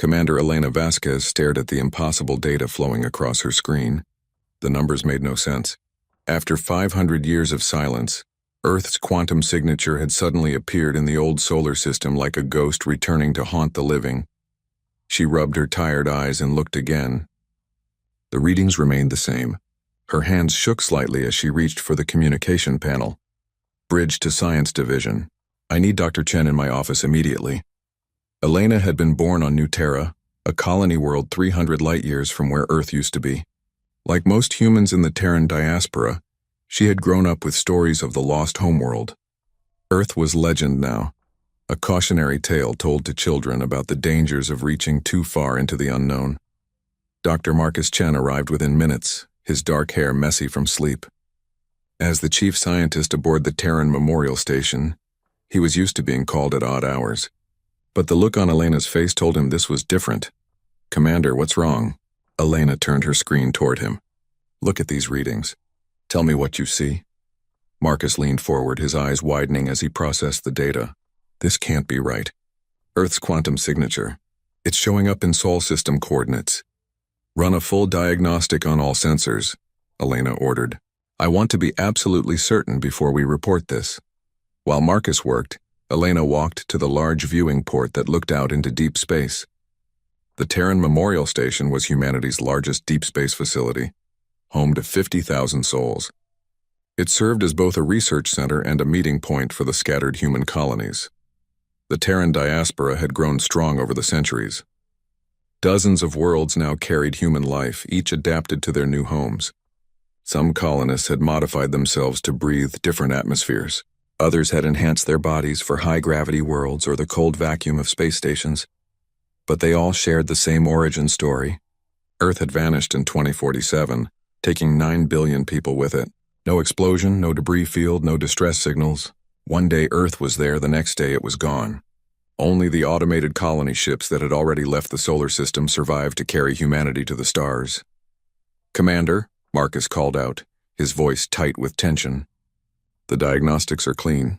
Commander Elena Vasquez stared at the impossible data flowing across her screen. The numbers made no sense. After 500 years of silence, Earth's quantum signature had suddenly appeared in the old solar system like a ghost returning to haunt the living. She rubbed her tired eyes and looked again. The readings remained the same. Her hands shook slightly as she reached for the communication panel. Bridge to Science Division. I need Dr. Chen in my office immediately. Elena had been born on New Terra, a colony world 300 light-years from where Earth used to be. Like most humans in the Terran diaspora, she had grown up with stories of the lost homeworld. Earth was legend now, a cautionary tale told to children about the dangers of reaching too far into the unknown. Dr. Marcus Chen arrived within minutes, his dark hair messy from sleep. As the chief scientist aboard the Terran Memorial Station, he was used to being called at odd hours. But the look on Elena's face told him this was different. "Commander, what's wrong?" Elena turned her screen toward him. "Look at these readings. Tell me what you see." Marcus leaned forward, his eyes widening as he processed the data. "This can't be right. Earth's quantum signature. It's showing up in Sol system coordinates." "Run a full diagnostic on all sensors," Elena ordered. "I want to be absolutely certain before we report this." While Marcus worked, Elena walked to the large viewing port that looked out into deep space. The Terran Memorial Station was humanity's largest deep space facility, home to 50,000 souls. It served as both a research center and a meeting point for the scattered human colonies. The Terran diaspora had grown strong over the centuries. Dozens of worlds now carried human life, each adapted to their new homes. Some colonists had modified themselves to breathe different atmospheres. Others had enhanced their bodies for high-gravity worlds or the cold vacuum of space stations. But they all shared the same origin story. Earth had vanished in 2047, taking 9 billion people with it. No explosion, no debris field, no distress signals. One day Earth was there, the next day it was gone. Only the automated colony ships that had already left the solar system survived to carry humanity to the stars. "Commander," Marcus called out, his voice tight with tension. "The diagnostics are clean.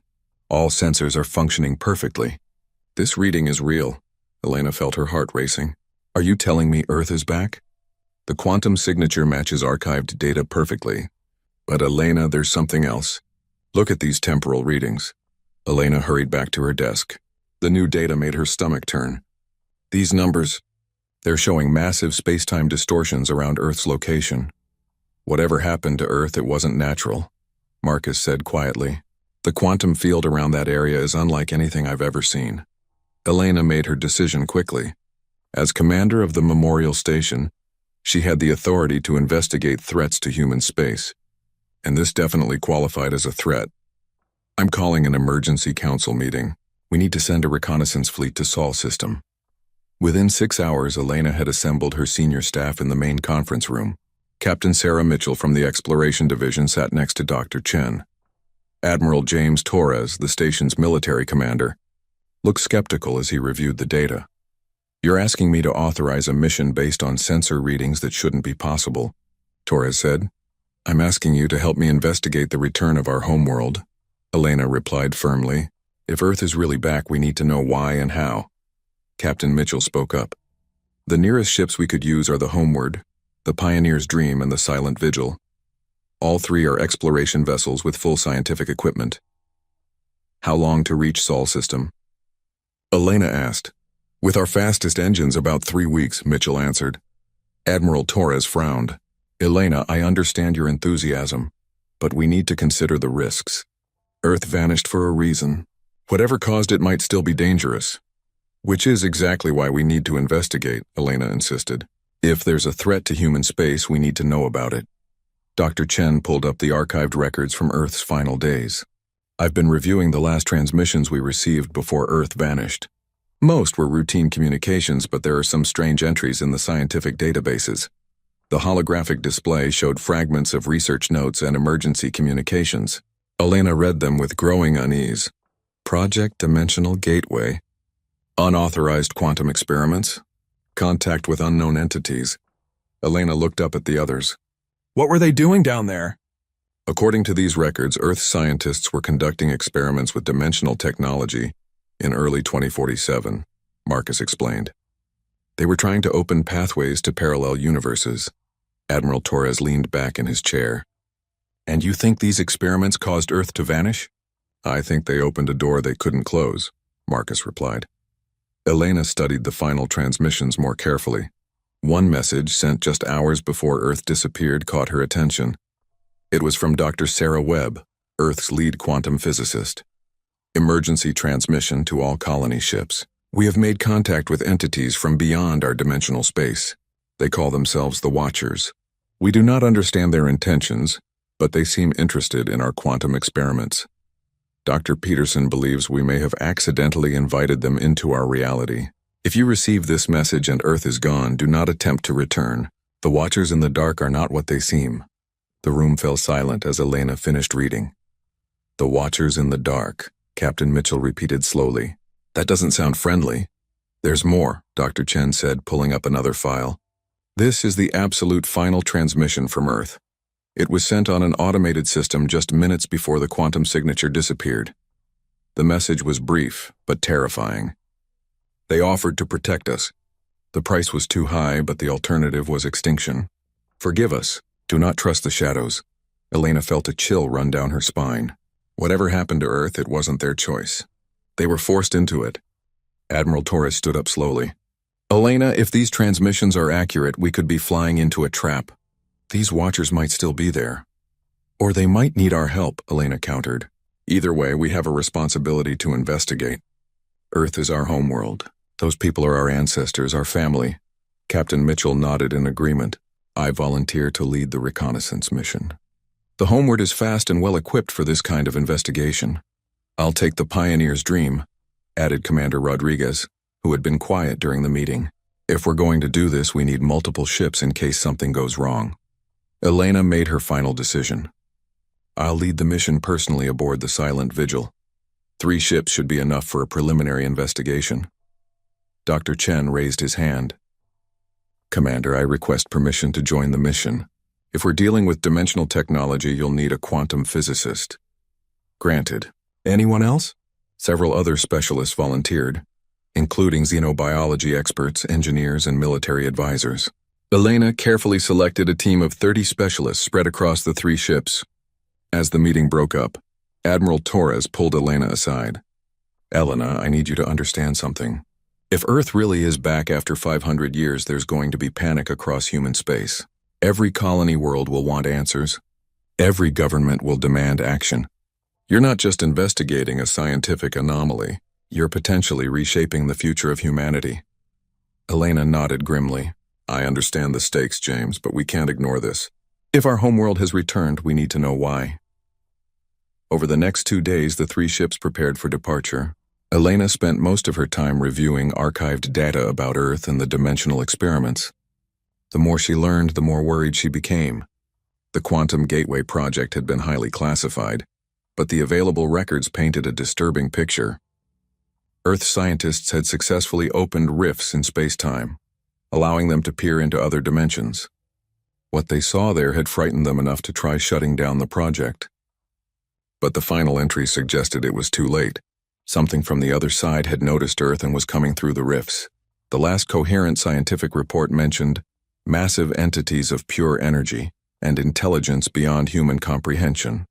All sensors are functioning perfectly. This reading is real." Elena felt her heart racing. "Are you telling me Earth is back?" "The quantum signature matches archived data perfectly. But Elena, there's something else. Look at these temporal readings." Elena hurried back to her desk. The new data made her stomach turn. "These numbers, they're showing massive space-time distortions around Earth's location. Whatever happened to Earth, it wasn't natural," Marcus said quietly. "The quantum field around that area is unlike anything I've ever seen." Elena made her decision quickly. As commander of the Memorial Station, she had the authority to investigate threats to human space. And this definitely qualified as a threat. "I'm calling an emergency council meeting. We need to send a reconnaissance fleet to Sol system." Within 6 hours, Elena had assembled her senior staff in the main conference room. Captain Sarah Mitchell from the Exploration Division sat next to Dr. Chen. Admiral James Torres, the station's military commander, looked skeptical as he reviewed the data. "You're asking me to authorize a mission based on sensor readings that shouldn't be possible," Torres said. "I'm asking you to help me investigate the return of our homeworld," Elena replied firmly. "If Earth is really back, we need to know why and how." Captain Mitchell spoke up. "The nearest ships we could use are the Homeward, the Pioneer's Dream, and the Silent Vigil. All three are exploration vessels with full scientific equipment." "How long to reach Sol system?" Elena asked. "With our fastest engines, about 3 weeks," Mitchell answered. Admiral Torres frowned. "Elena, I understand your enthusiasm, but we need to consider the risks. Earth vanished for a reason. Whatever caused it might still be dangerous." "Which is exactly why we need to investigate," Elena insisted. "If there's a threat to human space, we need to know about it." Dr. Chen pulled up the archived records from Earth's final days. "I've been reviewing the last transmissions we received before Earth vanished. Most were routine communications, but there are some strange entries in the scientific databases. The holographic display showed fragments of research notes and emergency communications." Elena read them with growing unease. "Project Dimensional Gateway. Unauthorized quantum experiments. Contact with unknown entities." Elena looked up at the others. "What were they doing down there?" "According to these records, Earth scientists were conducting experiments with dimensional technology in early 2047, Marcus explained. They were trying to open pathways to parallel universes. Admiral Torres leaned back in his chair. And you think these experiments caused Earth to vanish? I think they opened a door they couldn't close, Marcus replied. Elena studied the final transmissions more carefully. One message, sent just hours before Earth disappeared, caught her attention. It was from Dr. Sarah Webb, Earth's lead quantum physicist. Emergency transmission to all colony ships. We have made contact with entities from beyond our dimensional space. They call themselves the Watchers. We do not understand their intentions, but they seem interested in our quantum experiments. Dr. Peterson believes we may have accidentally invited them into our reality. If you receive this message and Earth is gone, do not attempt to return. The Watchers in the dark are not what they seem. The room fell silent as Elena finished reading. The Watchers in the dark, Captain Mitchell repeated slowly. That doesn't sound friendly. There's more, Dr. Chen said, pulling up another file. This is the absolute final transmission from Earth. It was sent on an automated system just minutes before the quantum signature disappeared. The message was brief, but terrifying. They offered to protect us. The price was too high, but the alternative was extinction. Forgive us. Do not trust the shadows. Elena felt a chill run down her spine. Whatever happened to Earth, it wasn't their choice. They were forced into it. Admiral Torres stood up slowly. Elena, if these transmissions are accurate, we could be flying into a trap. These Watchers might still be there. Or they might need our help, Elena countered. Either way, we have a responsibility to investigate. Earth is our homeworld. Those people are our ancestors, our family. Captain Mitchell nodded in agreement. I volunteer to lead the reconnaissance mission. The homeworld is fast and well equipped for this kind of investigation. I'll take the Pioneer's dream, added Commander Rodriguez, who had been quiet during the meeting. If we're going to do this, we need multiple ships in case something goes wrong. Elena made her final decision. I'll lead the mission personally aboard the Silent Vigil. 3 ships should be enough for a preliminary investigation. Dr. Chen raised his hand. Commander, I request permission to join the mission. If we're dealing with dimensional technology, you'll need a quantum physicist. Granted. Anyone else? Several other specialists volunteered, including xenobiology experts, engineers, and military advisors. Elena carefully selected a team of 30 specialists spread across the 3 ships. As the meeting broke up, Admiral Torres pulled Elena aside. Elena, I need you to understand something. If Earth really is back after 500 years, there's going to be panic across human space. Every colony world will want answers. Every government will demand action. You're not just investigating a scientific anomaly. You're potentially reshaping the future of humanity. Elena nodded grimly. I understand the stakes, James, but we can't ignore this. If our homeworld has returned, we need to know why. Over the next 2 days, the 3 ships prepared for departure. Elena spent most of her time reviewing archived data about Earth and the dimensional experiments. The more she learned, the more worried she became. The Quantum Gateway project had been highly classified, but the available records painted a disturbing picture. Earth scientists had successfully opened rifts in space-time, allowing them to peer into other dimensions. What they saw there had frightened them enough to try shutting down the project. But the final entry suggested it was too late. Something from the other side had noticed Earth and was coming through the rifts. The last coherent scientific report mentioned massive entities of pure energy and intelligence beyond human comprehension.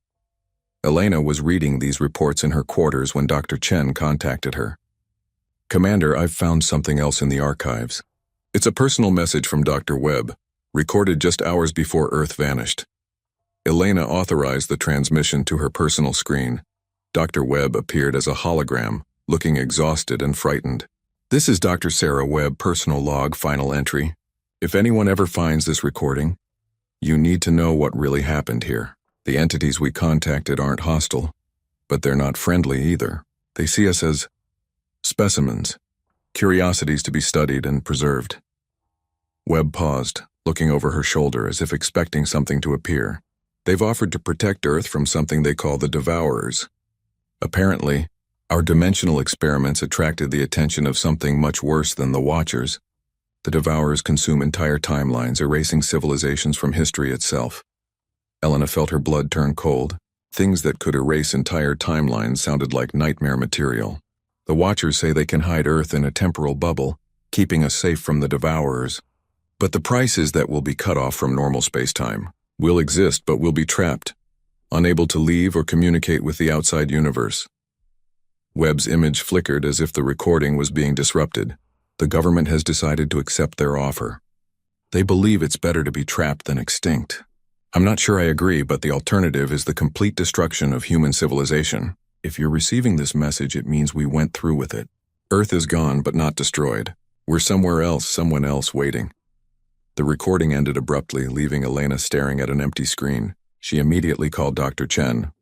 Elena was reading these reports in her quarters when Dr. Chen contacted her. Commander, I've found something else in the archives. It's a personal message from Dr. Webb, recorded just hours before Earth vanished. Elena authorized the transmission to her personal screen. Dr. Webb appeared as a hologram, looking exhausted and frightened. This is Dr. Sarah Webb, personal log, final entry. If anyone ever finds this recording, you need to know what really happened here. The entities we contacted aren't hostile, but they're not friendly either. They see us as specimens, curiosities to be studied and preserved. Webb paused, looking over her shoulder as if expecting something to appear. They've offered to protect Earth from something they call the Devourers. Apparently, our dimensional experiments attracted the attention of something much worse than the Watchers. The Devourers consume entire timelines, erasing civilizations from history itself. Elena felt her blood turn cold. Things that could erase entire timelines sounded like nightmare material. The Watchers say they can hide Earth in a temporal bubble, keeping us safe from the devourers. But the price is that we'll be cut off from normal space-time. We'll exist, but we'll be trapped, unable to leave or communicate with the outside universe. Webb's image flickered as if the recording was being disrupted. The government has decided to accept their offer. They believe it's better to be trapped than extinct. I'm not sure I agree, but the alternative is the complete destruction of human civilization. If you're receiving this message, it means we went through with it. Earth is gone, but not destroyed. We're somewhere else, someone else waiting. The recording ended abruptly, leaving Elena staring at an empty screen. She immediately called Dr. Chen.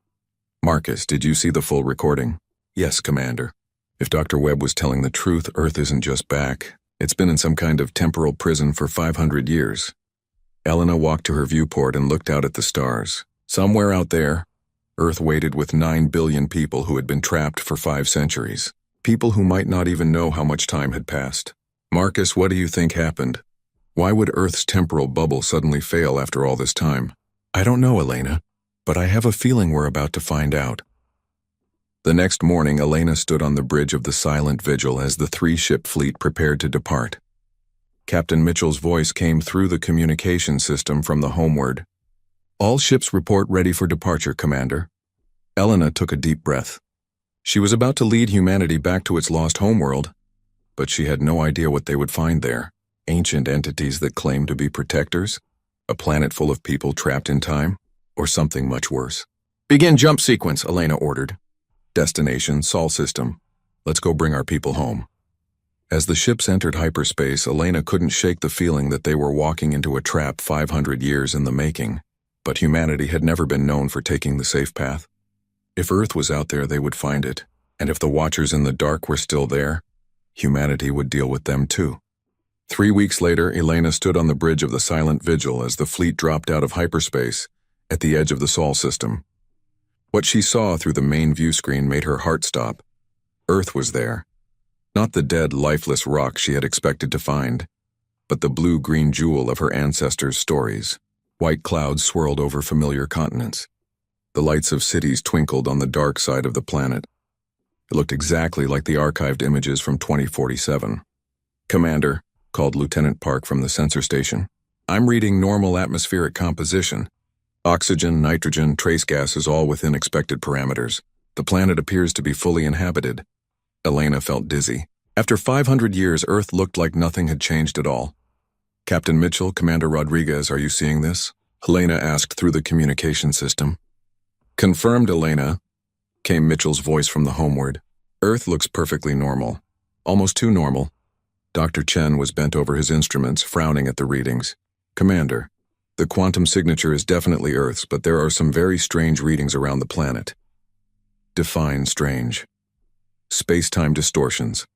Marcus, did you see the full recording? Yes, Commander. If Dr. Webb was telling the truth, Earth isn't just back. It's been in some kind of temporal prison for 500 years. Elena walked to her viewport and looked out at the stars. Somewhere out there, Earth waited with 9 billion people who had been trapped for 5 centuries. People who might not even know how much time had passed. Marcus, what do you think happened? Why would Earth's temporal bubble suddenly fail after all this time? I don't know, Elena, but I have a feeling we're about to find out. The next morning, Elena stood on the bridge of the silent vigil as the 3-ship fleet prepared to depart. Captain Mitchell's voice came through the communication system from the homeward. All ships report ready for departure, Commander. Elena took a deep breath. She was about to lead humanity back to its lost homeworld, but she had no idea what they would find there. Ancient entities that claimed to be protectors, a planet full of people trapped in time, or something much worse. Begin jump sequence, Elena ordered. Destination, Sol system. Let's go bring our people home. As the ships entered hyperspace, Elena couldn't shake the feeling that they were walking into a trap 500 years in the making. But humanity had never been known for taking the safe path. If Earth was out there, they would find it. And if the Watchers in the dark were still there, humanity would deal with them too. 3 weeks later, Elena stood on the bridge of the silent vigil as the fleet dropped out of hyperspace at the edge of the Sol system. What she saw through the main view screen made her heart stop. Earth was there. Not the dead, lifeless rock she had expected to find, but the blue-green jewel of her ancestors' stories. White clouds swirled over familiar continents. The lights of cities twinkled on the dark side of the planet. It looked exactly like the archived images from 2047. Commander, called Lieutenant Park from the sensor station. I'm reading normal atmospheric composition. Oxygen, nitrogen, trace gases all within expected parameters. The planet appears to be fully inhabited. Elena felt dizzy. After 500 years, Earth looked like nothing had changed at all. Captain Mitchell, Commander Rodriguez, are you seeing this? Elena asked through the communication system. Confirmed, Elena, came Mitchell's voice from the homeward. Earth looks perfectly normal. Almost too normal. Dr. Chen was bent over his instruments, frowning at the readings. Commander, the quantum signature is definitely Earth's, but there are some very strange readings around the planet. Define strange. Space-time distortions.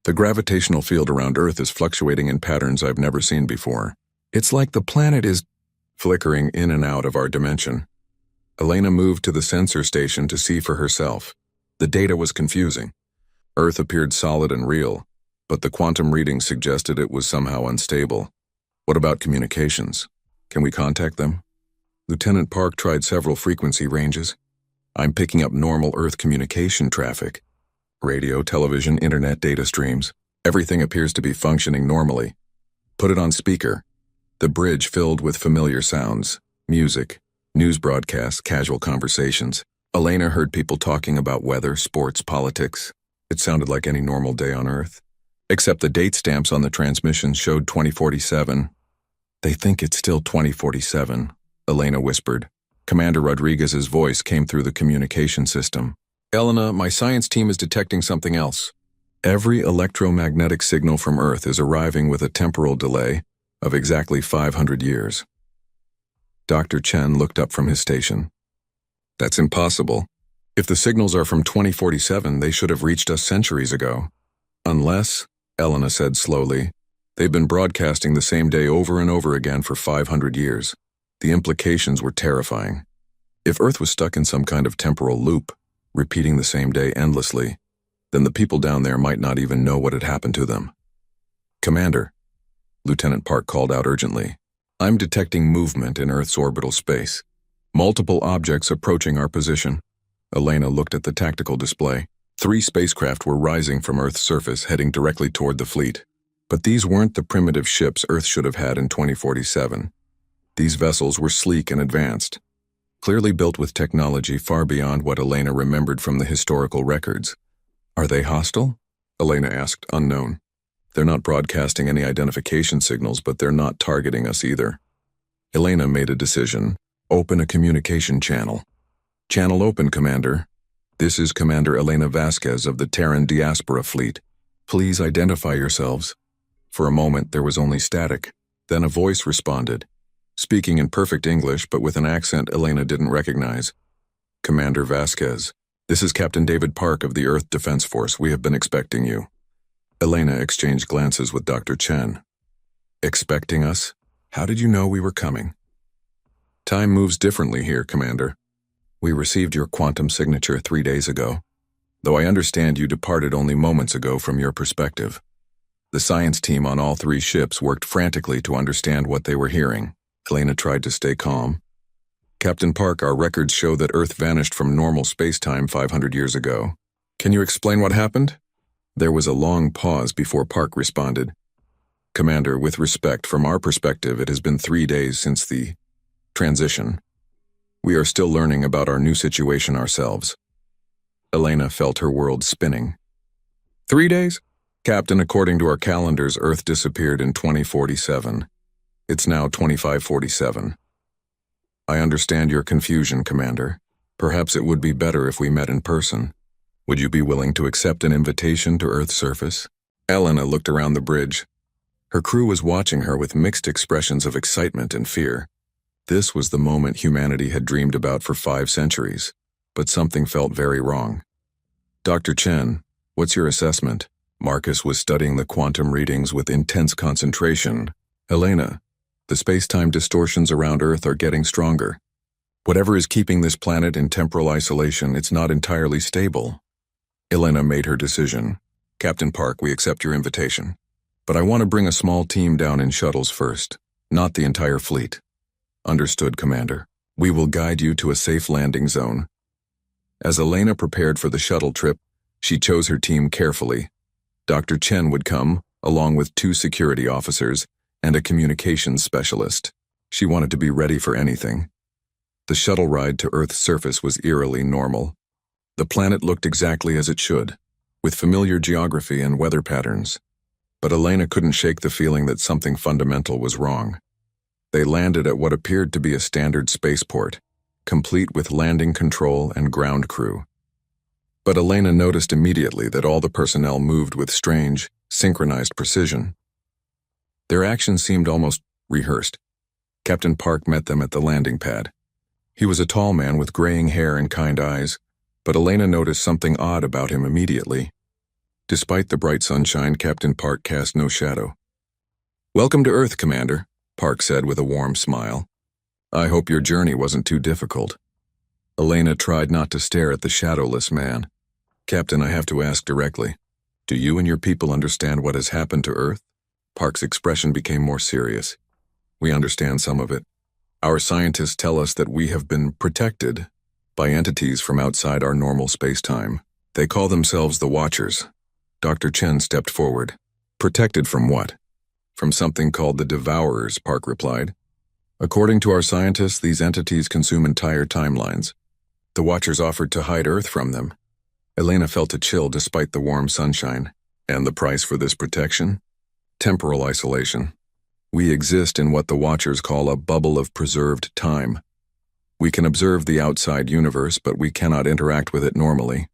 The gravitational field around Earth is fluctuating in patterns I've never seen before. It's like the planet is flickering in and out of our dimension. Elena moved to the sensor station to see for herself. The data was confusing. Earth appeared solid and real, but the quantum readings suggested it was somehow unstable. What about communications? Can we contact them? Lieutenant Park tried several frequency ranges. I'm picking up normal Earth communication traffic. Radio, television, internet data streams. Everything appears to be functioning normally. Put it on speaker. The bridge filled with familiar sounds. Music, news broadcasts, casual conversations. Elena heard people talking about weather, sports, politics. It sounded like any normal day on Earth. Except the date stamps on the transmission showed 2047. They think it's still 2047, Elena whispered. Commander Rodriguez's voice came through the communication system. Elena, my science team is detecting something else. Every electromagnetic signal from Earth is arriving with a temporal delay of exactly 500 years. Dr. Chen looked up from his station. That's impossible. If the signals are from 2047, they should have reached us centuries ago. Unless, Elena said slowly, they've been broadcasting the same day over and over again for 500 years. The implications were terrifying. If Earth was stuck in some kind of temporal loop, repeating the same day endlessly, then the people down there might not even know what had happened to them. Commander, Lieutenant Park called out urgently, I'm detecting movement in Earth's orbital space. Multiple objects approaching our position. Elena looked at the tactical display. 3 spacecraft were rising from Earth's surface, heading directly toward the fleet. But these weren't the primitive ships Earth should have had in 2047. These vessels were sleek and advanced, clearly built with technology far beyond what Elena remembered from the historical records. Are they hostile? Elena asked, unknown. They're not broadcasting any identification signals, but they're not targeting us either. Elena made a decision. Open a communication channel. Channel open, Commander. This is Commander Elena Vasquez of the Terran Diaspora Fleet. Please identify yourselves. For a moment, there was only static. Then a voice responded, speaking in perfect English but with an accent Elena didn't recognize. Commander Vasquez, this is Captain David Park of the Earth Defense Force. We have been expecting you. Elena exchanged glances with Dr. Chen. Expecting us? How did you know we were coming? Time moves differently here, Commander. We received your quantum signature 3 days ago, though I understand you departed only moments ago from your perspective. The science team on all 3 ships worked frantically to understand what they were hearing. Elena tried to stay calm. Captain Park, our records show that Earth vanished from normal space-time 500 years ago. Can you explain what happened? There was a long pause before Park responded. Commander, with respect, from our perspective, it has been 3 days since the transition. We are still learning about our new situation ourselves. Elena felt her world spinning. 3 days? Captain, according to our calendars, Earth disappeared in 2047. It's now 2547. I understand your confusion, Commander. Perhaps it would be better if we met in person. Would you be willing to accept an invitation to Earth's surface? Elena looked around the bridge. Her crew was watching her with mixed expressions of excitement and fear. This was the moment humanity had dreamed about for 5 centuries, but something felt very wrong. Dr. Chen, what's your assessment? Marcus was studying the quantum readings with intense concentration. Elena, the space-time distortions around Earth are getting stronger. Whatever is keeping this planet in temporal isolation, it's not entirely stable. Elena made her decision. Captain Park, we accept your invitation. But I want to bring a small team down in shuttles first, not the entire fleet. Understood, Commander. We will guide you to a safe landing zone. As Elena prepared for the shuttle trip, she chose her team carefully. Dr. Chen would come, along with 2 security officers and a communications specialist. She wanted to be ready for anything. The shuttle ride to Earth's surface was eerily normal. The planet looked exactly as it should, with familiar geography and weather patterns. But Elena couldn't shake the feeling that something fundamental was wrong. They landed at what appeared to be a standard spaceport, complete with landing control and ground crew. But Elena noticed immediately that all the personnel moved with strange, synchronized precision. Their actions seemed almost rehearsed. Captain Park met them at the landing pad. He was a tall man with graying hair and kind eyes, but Elena noticed something odd about him immediately. Despite the bright sunshine, Captain Park cast no shadow. "Welcome to Earth, Commander," Park said with a warm smile. "I hope your journey wasn't too difficult." Elena tried not to stare at the shadowless man. "Captain, I have to ask directly. Do you and your people understand what has happened to Earth?" Park's expression became more serious. "We understand some of it. Our scientists tell us that we have been protected by entities from outside our normal space-time. They call themselves the Watchers." Dr. Chen stepped forward. "Protected from what?" "From something called the Devourers," Park replied. "According to our scientists, these entities consume entire timelines. The Watchers offered to hide Earth from them." Elena felt a chill despite the warm sunshine. "And the price for this protection?" "Temporal isolation. We exist in what the Watchers call a bubble of preserved time. We can observe the outside universe, but we cannot interact with it normally."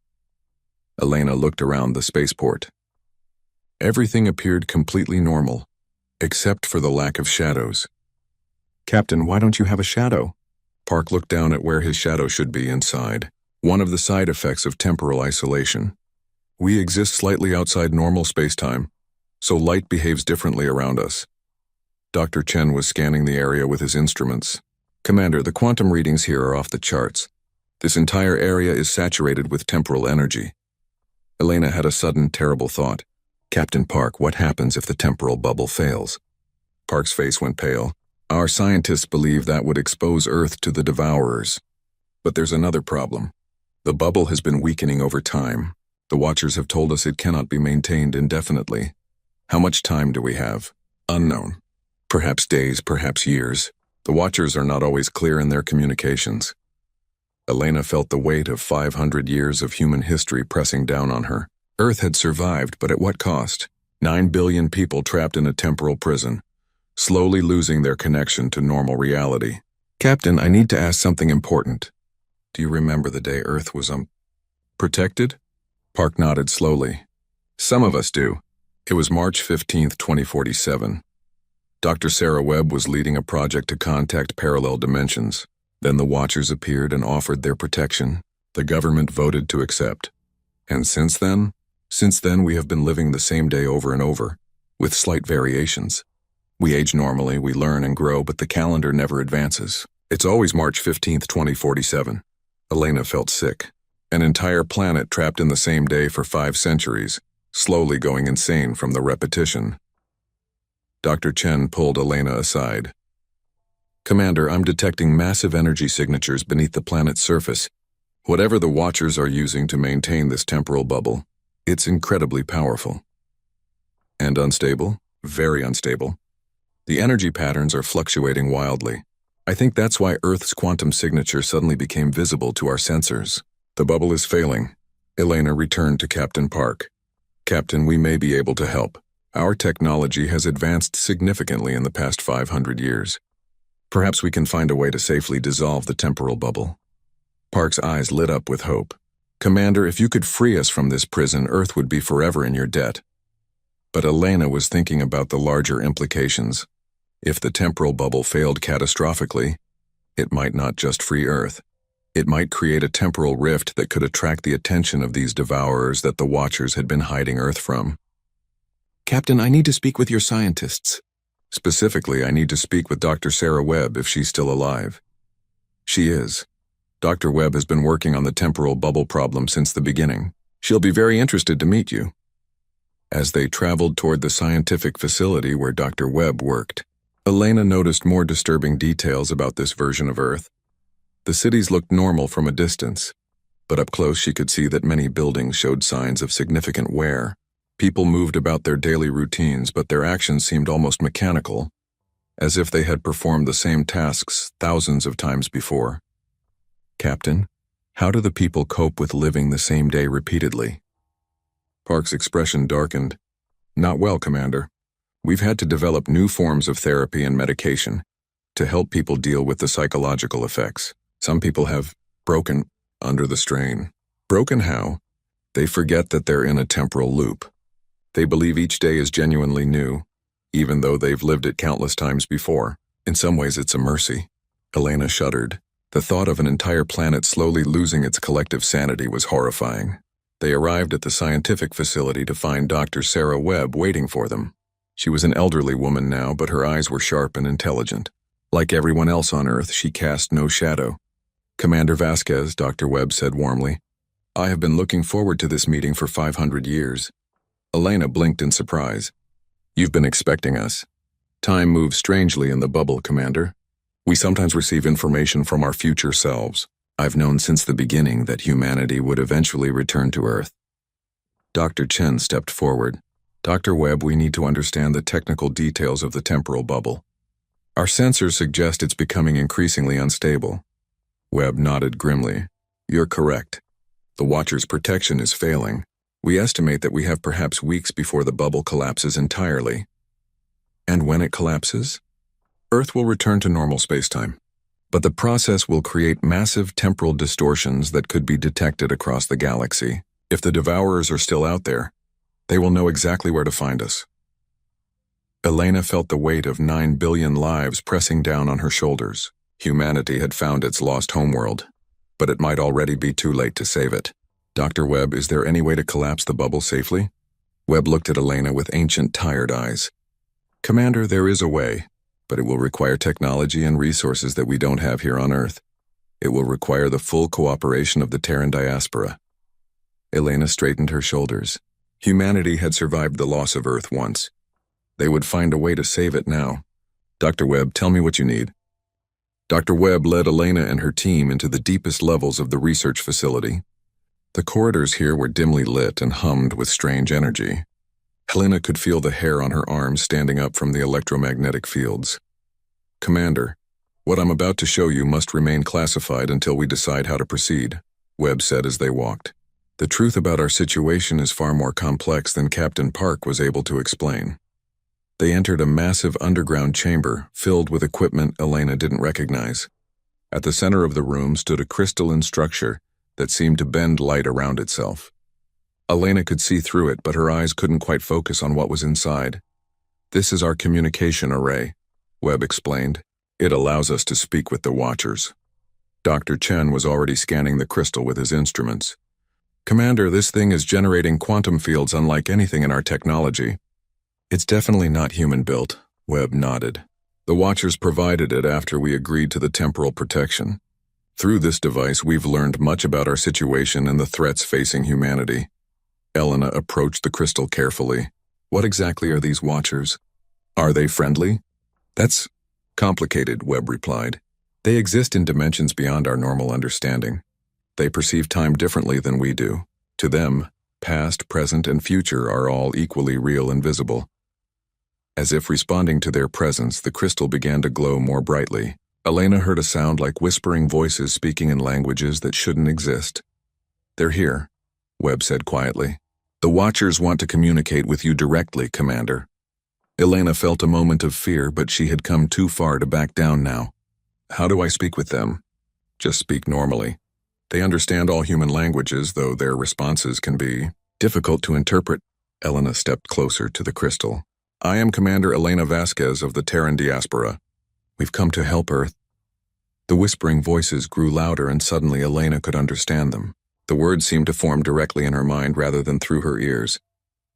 Elena looked around the spaceport. Everything appeared completely normal, except for the lack of shadows. "Captain, why don't you have a shadow?" Park looked down at where his shadow should be inside. One of the side effects of temporal isolation. We exist slightly outside normal space-time, so light behaves differently around us. Dr. Chen was scanning the area with his instruments. "Commander, the quantum readings here are off the charts. This entire area is saturated with temporal energy." Elena had a sudden, terrible thought. "Captain Park, what happens if the temporal bubble fails?" Park's face went pale. "Our scientists believe that would expose Earth to the Devourers. But there's another problem. The bubble has been weakening over time. The Watchers have told us it cannot be maintained indefinitely. How much time do we have? Unknown. Perhaps days, perhaps years. The Watchers are not always clear in their communications. Elena felt the weight of 500 years of human history pressing down on her. Earth had survived, but at what cost? 9 billion people trapped in a temporal prison, slowly losing their connection to normal reality. Captain, I need to ask something important. Do you remember the day Earth was, protected? Park nodded slowly. Some of us do. It was March 15th, 2047. Dr. Sarah Webb was leading a project to contact parallel dimensions. Then the Watchers appeared and offered their protection. The government voted to accept. And since then we have been living the same day over and over, with slight variations. We age normally, we learn and grow, but the calendar never advances. It's always March 15th, 2047. Elena felt sick. An entire planet trapped in the same day for 5 centuries, slowly going insane from the repetition. Dr. Chen pulled Elena aside. Commander, I'm detecting massive energy signatures beneath the planet's surface. Whatever the Watchers are using to maintain this temporal bubble, it's incredibly powerful. And unstable? Very unstable. The energy patterns are fluctuating wildly. I think that's why Earth's quantum signature suddenly became visible to our sensors. The bubble is failing. Elena returned to Captain Park. Captain, we may be able to help. Our technology has advanced significantly in the past 500 years. Perhaps we can find a way to safely dissolve the temporal bubble. Park's eyes lit up with hope. Commander, if you could free us from this prison, Earth would be forever in your debt. But Elena was thinking about the larger implications. If the temporal bubble failed catastrophically, it might not just free Earth. It might create a temporal rift that could attract the attention of these devourers that the Watchers had been hiding Earth from. Captain, I need to speak with your scientists. Specifically, I need to speak with Dr. Sarah Webb if she's still alive. She is. Dr. Webb has been working on the temporal bubble problem since the beginning. She'll be very interested to meet you. As they traveled toward the scientific facility where Dr. Webb worked, Elena noticed more disturbing details about this version of Earth. The cities looked normal from a distance, but up close she could see that many buildings showed signs of significant wear. People moved about their daily routines, but their actions seemed almost mechanical, as if they had performed the same tasks thousands of times before. Captain, how do the people cope with living the same day repeatedly? Park's expression darkened. Not well, Commander. We've had to develop new forms of therapy and medication to help people deal with the psychological effects. Some people have broken under the strain. Broken how? They forget that they're in a temporal loop. They believe each day is genuinely new, even though they've lived it countless times before. In some ways, it's a mercy. Elena shuddered. The thought of an entire planet slowly losing its collective sanity was horrifying. They arrived at the scientific facility to find Dr. Sarah Webb waiting for them. She was an elderly woman now, but her eyes were sharp and intelligent. Like everyone else on Earth, she cast no shadow. Commander Vasquez, Dr. Webb said warmly, I have been looking forward to this meeting for 500 years. Elena blinked in surprise. You've been expecting us. Time moves strangely in the bubble, Commander. We sometimes receive information from our future selves. I've known since the beginning that humanity would eventually return to Earth. Dr. Chen stepped forward. Dr. Webb, we need to understand the technical details of the temporal bubble. Our sensors suggest it's becoming increasingly unstable. Webb nodded grimly. You're correct. The Watcher's protection is failing. We estimate that we have perhaps weeks before the bubble collapses entirely. And when it collapses, Earth will return to normal spacetime. But the process will create massive temporal distortions that could be detected across the galaxy. If the Devourers are still out there, they will know exactly where to find us. Elena felt the weight of 9 billion lives pressing down on her shoulders. Humanity had found its lost homeworld, but it might already be too late to save it. Dr. Webb, is there any way to collapse the bubble safely? Webb looked at Elena with ancient, tired eyes. Commander, there is a way, but it will require technology and resources that we don't have here on Earth. It will require the full cooperation of the Terran diaspora. Elena straightened her shoulders. Humanity had survived the loss of Earth once. They would find a way to save it now. Dr. Webb, tell me what you need. Dr. Webb led Elena and her team into the deepest levels of the research facility. The corridors here were dimly lit and hummed with strange energy. Helena could feel the hair on her arms standing up from the electromagnetic fields. "Commander, what I'm about to show you must remain classified until we decide how to proceed," Webb said as they walked. "The truth about our situation is far more complex than Captain Park was able to explain." They entered a massive underground chamber filled with equipment Elena didn't recognize. At the center of the room stood a crystalline structure that seemed to bend light around itself. Elena could see through it, but her eyes couldn't quite focus on what was inside. "This is our communication array," Webb explained. "It allows us to speak with the Watchers." Dr. Chen was already scanning the crystal with his instruments. "Commander, this thing is generating quantum fields unlike anything in our technology." "It's definitely not human-built," Webb nodded. "The Watchers provided it after we agreed to the temporal protection. Through this device, we've learned much about our situation and the threats facing humanity." Elena approached the crystal carefully. "What exactly are these Watchers? Are they friendly?" "That's complicated," Webb replied. "They exist in dimensions beyond our normal understanding. They perceive time differently than we do. To them, past, present, and future are all equally real and visible." As if responding to their presence, the crystal began to glow more brightly. Elena heard a sound like whispering voices speaking in languages that shouldn't exist. "They're here," Webb said quietly. "The Watchers want to communicate with you directly, Commander." Elena felt a moment of fear, but she had come too far to back down now. "How do I speak with them?" "Just speak normally. They understand all human languages, though their responses can be difficult to interpret." Elena stepped closer to the crystal. "I am Commander Elena Vasquez of the Terran Diaspora. We've come to help Earth." The whispering voices grew louder, and suddenly Elena could understand them. The words seemed to form directly in her mind rather than through her ears.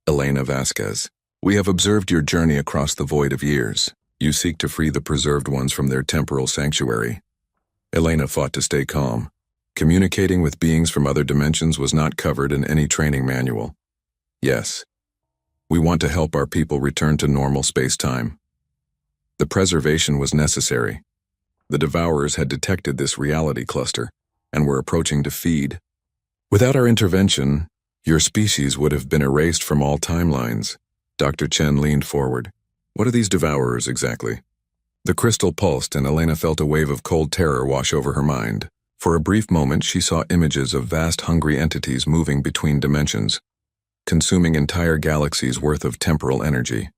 "Elena Vasquez, we have observed your journey across the void of years. You seek to free the preserved ones from their temporal sanctuary." Elena fought to stay calm. Communicating with beings from other dimensions was not covered in any training manual. "Yes. We want to help our people return to normal space-time. The preservation was necessary. The Devourers had detected this reality cluster and were approaching to feed. Without our intervention, your species would have been erased from all timelines." Dr. Chen leaned forward. "What are these Devourers exactly?" The crystal pulsed, and Elena felt a wave of cold terror wash over her mind. For a brief moment, she saw images of vast hungry entities moving between dimensions, consuming entire galaxies worth of temporal energy.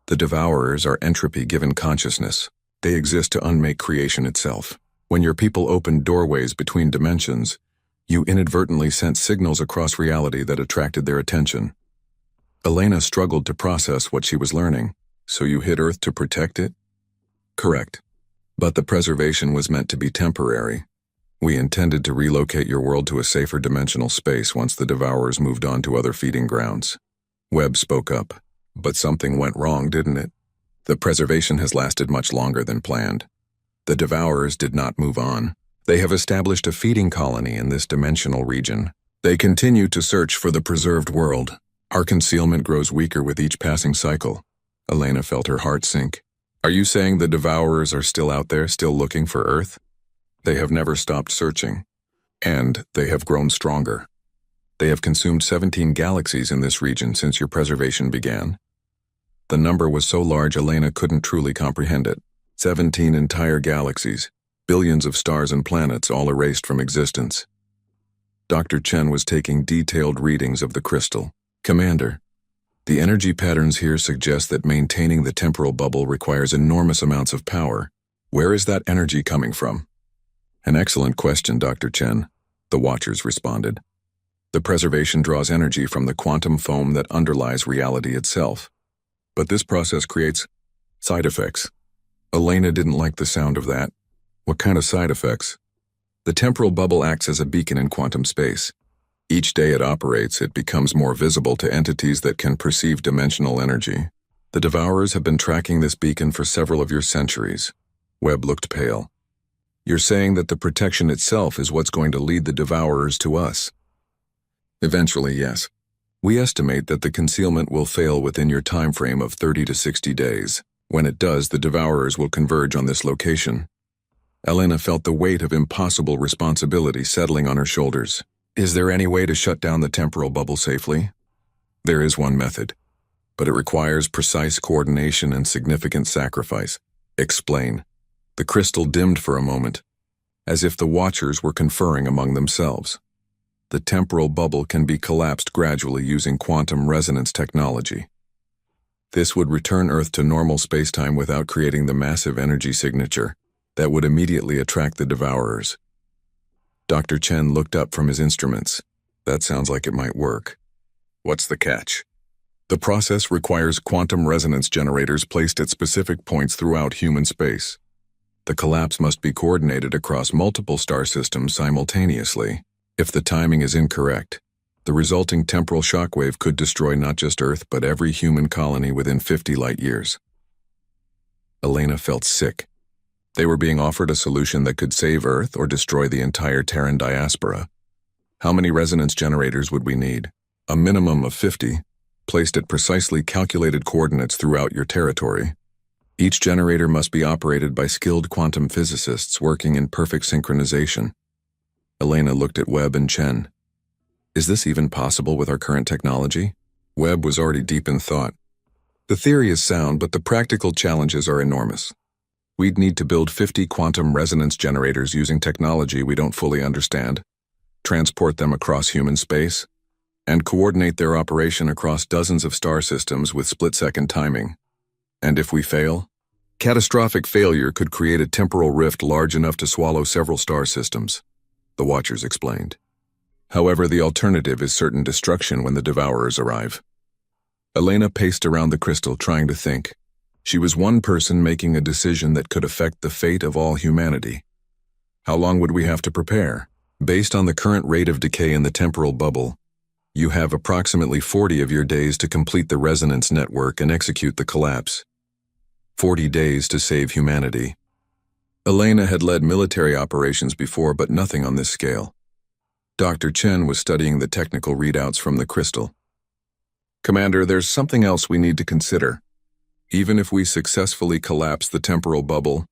The Devourers are entropy given consciousness. They exist to unmake creation itself. When your people opened doorways between dimensions, you inadvertently sent signals across reality that attracted their attention. Elena struggled to process what she was learning. "So you hit Earth to protect it?" "Correct. But the preservation was meant to be temporary. We intended to relocate your world to a safer dimensional space once the Devourers moved on to other feeding grounds." Webb spoke up. "But something went wrong, didn't it? The preservation has lasted much longer than planned. The Devourers did not move on. They have established a feeding colony in this dimensional region. They continue to search for the preserved world. Our concealment grows weaker with each passing cycle." Elena felt her heart sink. "Are you saying the Devourers are still out there, still looking for Earth?" "They have never stopped searching. And they have grown stronger. They have consumed 17 galaxies in this region since your preservation began." The number was so large Elena couldn't truly comprehend it. 17 entire galaxies, billions of stars and planets all erased from existence. Dr. Chen was taking detailed readings of the crystal. "Commander, the energy patterns here suggest that maintaining the temporal bubble requires enormous amounts of power. Where is that energy coming from?" "An excellent question, Dr. Chen," the Watchers responded. "The preservation draws energy from the quantum foam that underlies reality itself. But this process creates side effects." Elena didn't like the sound of that. "What kind of side effects?" "The temporal bubble acts as a beacon in quantum space. Each day it operates, it becomes more visible to entities that can perceive dimensional energy. The Devourers have been tracking this beacon for several of your centuries." Webb looked pale. "You're saying that the protection itself is what's going to lead the Devourers to us?" "Eventually, yes. We estimate that the concealment will fail within your time frame of 30 to 60 days. When it does, the Devourers will converge on this location." Elena felt the weight of impossible responsibility settling on her shoulders. "Is there any way to shut down the temporal bubble safely?" There is one method, but it requires precise coordination and significant sacrifice. Explain. The crystal dimmed for a moment, as if the watchers were conferring among themselves. The temporal bubble can be collapsed gradually using quantum resonance technology. This would return Earth to normal spacetime without creating the massive energy signature that would immediately attract the devourers. Dr. Chen looked up from his instruments. That sounds like it might work. What's the catch? The process requires quantum resonance generators placed at specific points throughout human space. The collapse must be coordinated across multiple star systems simultaneously. If the timing is incorrect, the resulting temporal shockwave could destroy not just Earth but every human colony within 50 light-years. Elena felt sick. They were being offered a solution that could save Earth or destroy the entire Terran diaspora. How many resonance generators would we need? A minimum of 50, placed at precisely calculated coordinates throughout your territory. Each generator must be operated by skilled quantum physicists working in perfect synchronization. Elena looked at Webb and Chen. Is this even possible with our current technology? Webb was already deep in thought. The theory is sound, but the practical challenges are enormous. We'd need to build 50 quantum resonance generators using technology we don't fully understand, transport them across human space, and coordinate their operation across dozens of star systems with split-second timing. And if we fail? Catastrophic failure could create a temporal rift large enough to swallow several star systems, the Watchers explained. However, the alternative is certain destruction when the Devourers arrive. Elena paced around the crystal trying to think. She was one person making a decision that could affect the fate of all humanity. How long would we have to prepare? Based on the current rate of decay in the temporal bubble, you have approximately 40 of your days to complete the resonance network and execute the collapse. 40 days to save humanity. Elena had led military operations before, but nothing on this scale. Dr. Chen was studying the technical readouts from the crystal. Commander, there's something else we need to consider. Even if we successfully collapse the temporal bubble,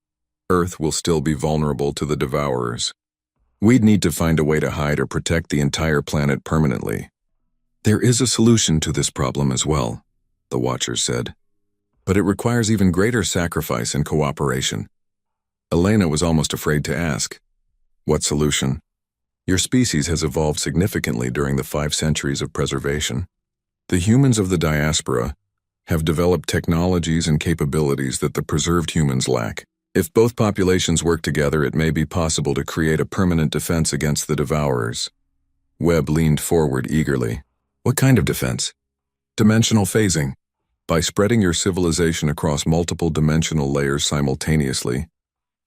Earth will still be vulnerable to the Devourers. We'd need to find a way to hide or protect the entire planet permanently. There is a solution to this problem as well, the Watchers said. But it requires even greater sacrifice and cooperation. Elena was almost afraid to ask. What solution? Your species has evolved significantly during the 5 centuries of preservation. The humans of the diaspora have developed technologies and capabilities that the preserved humans lack. If both populations work together, it may be possible to create a permanent defense against the Devourers. Webb leaned forward eagerly. What kind of defense? Dimensional phasing. By spreading your civilization across multiple dimensional layers simultaneously,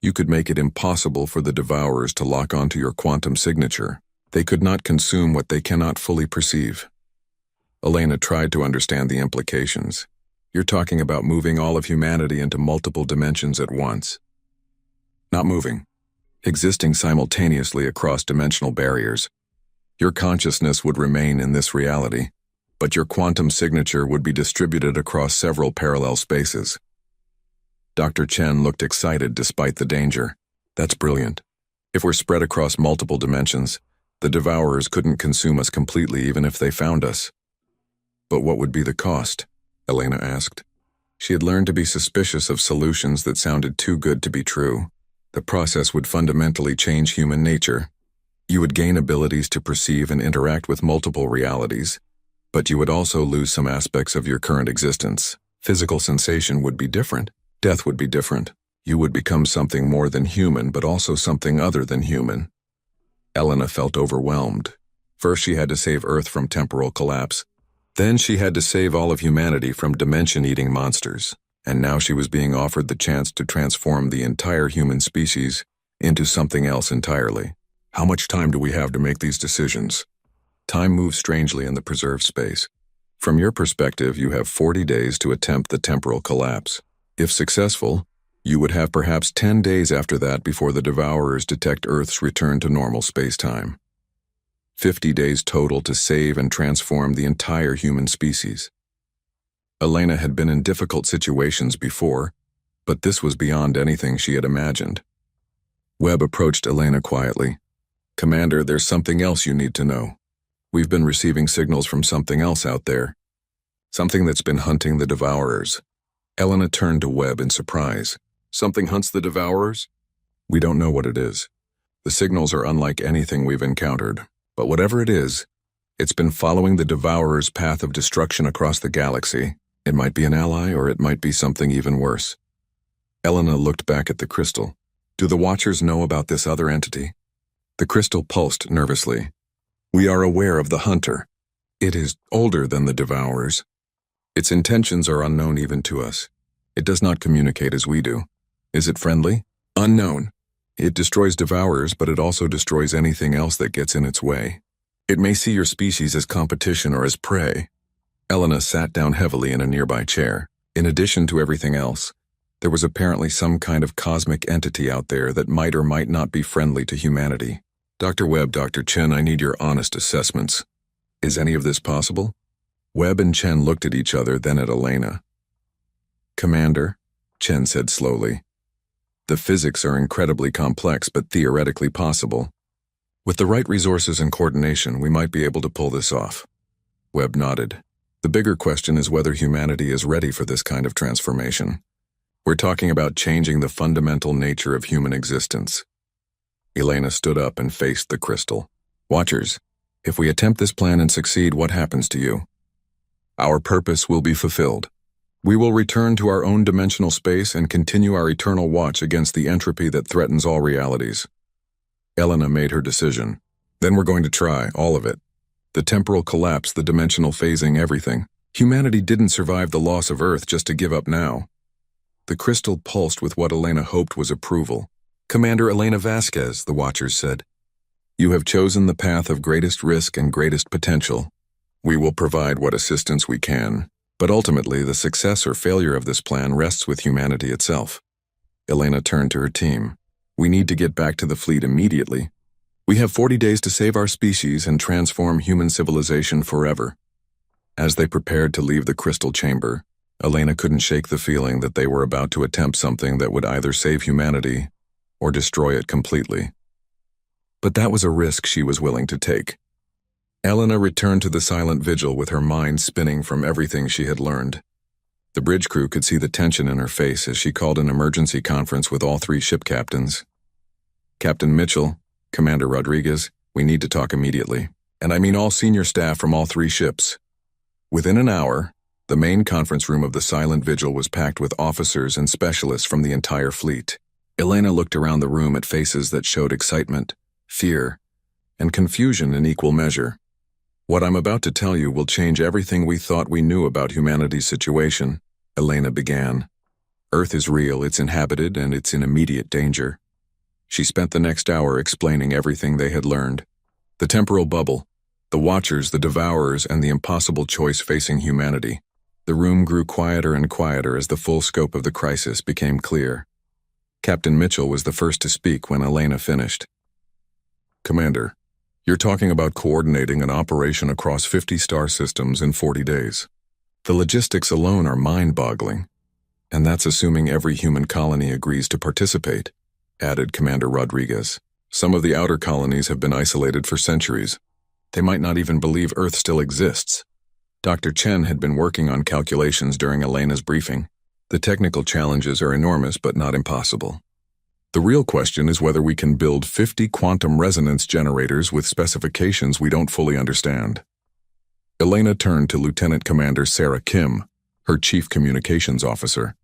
you could make it impossible for the Devourers to lock onto your quantum signature. They could not consume what they cannot fully perceive. Elena tried to understand the implications. You're talking about moving all of humanity into multiple dimensions at once. Not moving. Existing simultaneously across dimensional barriers. Your consciousness would remain in this reality, but your quantum signature would be distributed across several parallel spaces. Dr. Chen looked excited despite the danger. That's brilliant. If we're spread across multiple dimensions, the Devourers couldn't consume us completely even if they found us. But what would be the cost? Elena asked. She had learned to be suspicious of solutions that sounded too good to be true. The process would fundamentally change human nature. You would gain abilities to perceive and interact with multiple realities, but you would also lose some aspects of your current existence. Physical sensation would be different. Death would be different. You would become something more than human, but also something other than human. Elena felt overwhelmed. First, she had to save Earth from temporal collapse. Then she had to save all of humanity from dimension-eating monsters. And now she was being offered the chance to transform the entire human species into something else entirely. How much time do we have to make these decisions? Time moves strangely in the preserved space. From your perspective, you have 40 days to attempt the temporal collapse. If successful, you would have perhaps 10 days after that before the Devourers detect Earth's return to normal space-time. 50 days total to save and transform the entire human species. Elena had been in difficult situations before, but this was beyond anything she had imagined. Webb approached Elena quietly. Commander, there's something else you need to know. We've been receiving signals from something else out there. Something that's been hunting the Devourers. Elena turned to Webb in surprise. Something hunts the Devourers? We don't know what it is. The signals are unlike anything we've encountered, but whatever it is, it's been following the Devourer's path of destruction across the galaxy. It might be an ally, or it might be something even worse. Elena looked back at the crystal. Do the Watchers know about this other entity? The crystal pulsed nervously. We are aware of the hunter. It is older than the Devourers. Its intentions are unknown even to us. It does not communicate as we do. Is it friendly? Unknown. It destroys Devourers, but it also destroys anything else that gets in its way. It may see your species as competition or as prey. Elena sat down heavily in a nearby chair. In addition to everything else, there was apparently some kind of cosmic entity out there that might or might not be friendly to humanity. Dr. Webb, Dr. Chen, I need your honest assessments. Is any of this possible? Webb and Chen looked at each other, then at Elena. Commander, Chen said slowly. The physics are incredibly complex, but theoretically possible. With the right resources and coordination, we might be able to pull this off. Webb nodded. The bigger question is whether humanity is ready for this kind of transformation. We're talking about changing the fundamental nature of human existence. Elena stood up and faced the crystal. Watchers, if we attempt this plan and succeed, what happens to you? Our purpose will be fulfilled. We will return to our own dimensional space and continue our eternal watch against the entropy that threatens all realities. Elena made her decision. Then we're going to try, all of it. The temporal collapse, the dimensional phasing, everything. Humanity didn't survive the loss of Earth just to give up now. The crystal pulsed with what Elena hoped was approval. Commander Elena Vasquez, the Watchers said. You have chosen the path of greatest risk and greatest potential. We will provide what assistance we can. But ultimately, the success or failure of this plan rests with humanity itself. Elena turned to her team. We need to get back to the fleet immediately. We have 40 days to save our species and transform human civilization forever. As they prepared to leave the crystal chamber, Elena couldn't shake the feeling that they were about to attempt something that would either save humanity or destroy it completely. But that was a risk she was willing to take. Elena returned to the silent vigil with her mind spinning from everything she had learned. The bridge crew could see the tension in her face as she called an emergency conference with all 3 ship captains. Captain Mitchell, Commander Rodriguez, we need to talk immediately. And I mean all senior staff from all 3 ships. Within an hour, the main conference room of the silent vigil was packed with officers and specialists from the entire fleet. Elena looked around the room at faces that showed excitement, fear, and confusion in equal measure. What I'm about to tell you will change everything we thought we knew about humanity's situation, Elena began. Earth is real, it's inhabited, and it's in immediate danger. She spent the next hour explaining everything they had learned. The temporal bubble, the Watchers, the Devourers, and the impossible choice facing humanity. The room grew quieter and quieter as the full scope of the crisis became clear. Captain Mitchell was the first to speak when Elena finished. Commander, you're talking about coordinating an operation across 50 star systems in 40 days. The logistics alone are mind-boggling. And that's assuming every human colony agrees to participate, added Commander Rodriguez. Some of the outer colonies have been isolated for centuries. They might not even believe Earth still exists. Dr. Chen had been working on calculations during Elena's briefing. The technical challenges are enormous but not impossible. The real question is whether we can build 50 quantum resonance generators with specifications we don't fully understand. Elena turned to Lieutenant Commander Sarah Kim, her Chief Communications Officer.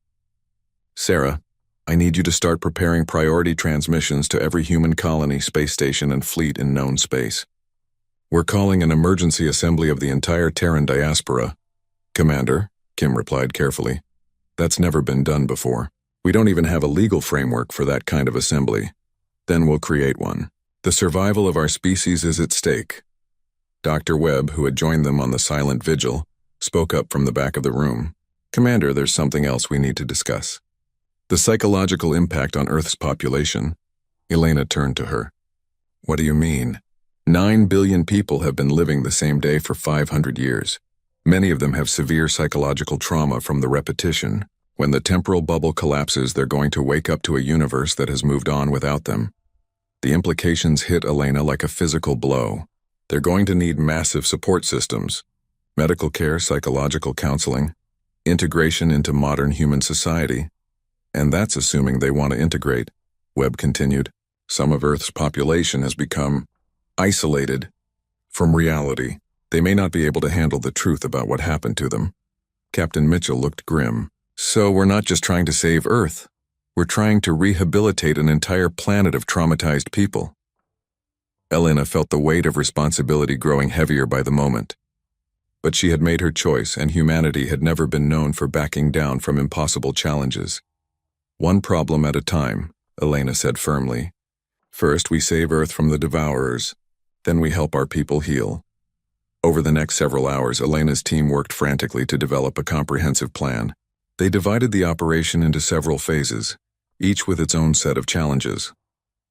Sarah, I need you to start preparing priority transmissions to every human colony, space station, and fleet in known space. We're calling an emergency assembly of the entire Terran diaspora. Commander, Kim replied carefully. That's never been done before. We don't even have a legal framework for that kind of assembly. Then we'll create one. The survival of our species is at stake. Dr. Webb, who had joined them on the silent vigil, spoke up from the back of the room. Commander, there's something else we need to discuss. The psychological impact on Earth's population. Elena turned to her. What do you mean? 9 billion people have been living the same day for 500 years. Many of them have severe psychological trauma from the repetition. When the temporal bubble collapses, they're going to wake up to a universe that has moved on without them. The implications hit Elena like a physical blow. They're going to need massive support systems. medical care, psychological counseling, integration into modern human society. And that's assuming they want to integrate, Webb continued. Some of Earth's population has become isolated from reality. They may not be able to handle the truth about what happened to them. Captain Mitchell looked grim. So we're not just trying to save Earth. We're trying to rehabilitate an entire planet of traumatized people. Elena felt the weight of responsibility growing heavier by the moment. But she had made her choice, and humanity had never been known for backing down from impossible challenges. One problem at a time, Elena said firmly. First, we save Earth from the devourers. Then we help our people heal. Over the next several hours, Elena's team worked frantically to develop a comprehensive plan. They divided the operation into several phases, each with its own set of challenges.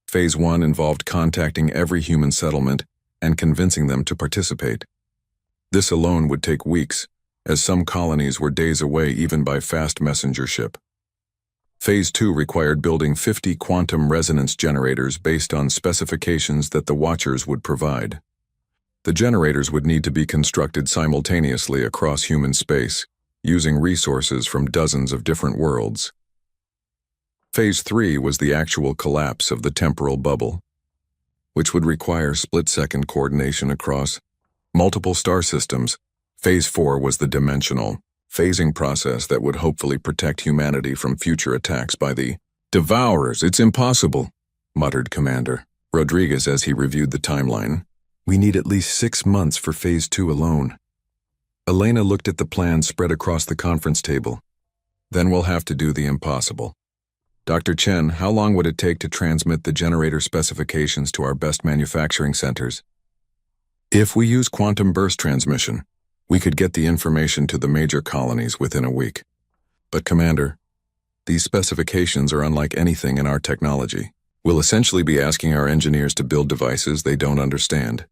Phase 1 involved contacting every human settlement and convincing them to participate. This alone would take weeks, as some colonies were days away even by fast messenger ship. Phase 2 required building 50 quantum resonance generators based on specifications that the Watchers would provide. The generators would need to be constructed simultaneously across human space, using resources from dozens of different worlds. Phase 3 was the actual collapse of the temporal bubble, which would require split-second coordination across multiple star systems. Phase 4 was the dimensional phasing process that would hopefully protect humanity from future attacks by the devourers. It's impossible, muttered Commander Rodriguez as he reviewed the timeline. We need at least 6 months for Phase 2 alone. Elena looked at the plan spread across the conference table. Then we'll have to do the impossible. Dr. Chen, how long would it take to transmit the generator specifications to our best manufacturing centers? If we use quantum burst transmission, we could get the information to the major colonies within a week. But Commander, these specifications are unlike anything in our technology. We'll essentially be asking our engineers to build devices they don't understand.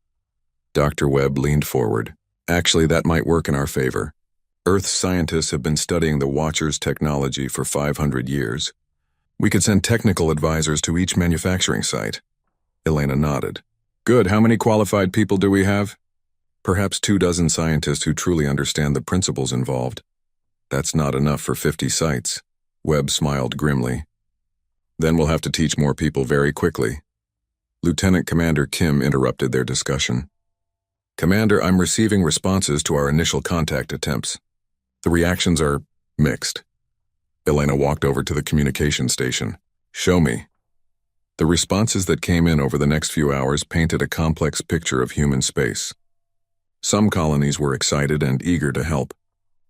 Dr. Webb leaned forward. Actually, that might work in our favor. Earth's scientists have been studying the Watchers' technology for 500 years. We could send technical advisors to each manufacturing site. Elena nodded. Good, how many qualified people do we have? Perhaps 24 scientists who truly understand the principles involved. That's not enough for 50 sites. Webb smiled grimly. Then we'll have to teach more people very quickly. Lieutenant Commander Kim interrupted their discussion. Commander, I'm receiving responses to our initial contact attempts. The reactions are mixed. Elena walked over to the communication station. Show me. The responses that came in over the next few hours painted a complex picture of human space. Some colonies were excited and eager to help.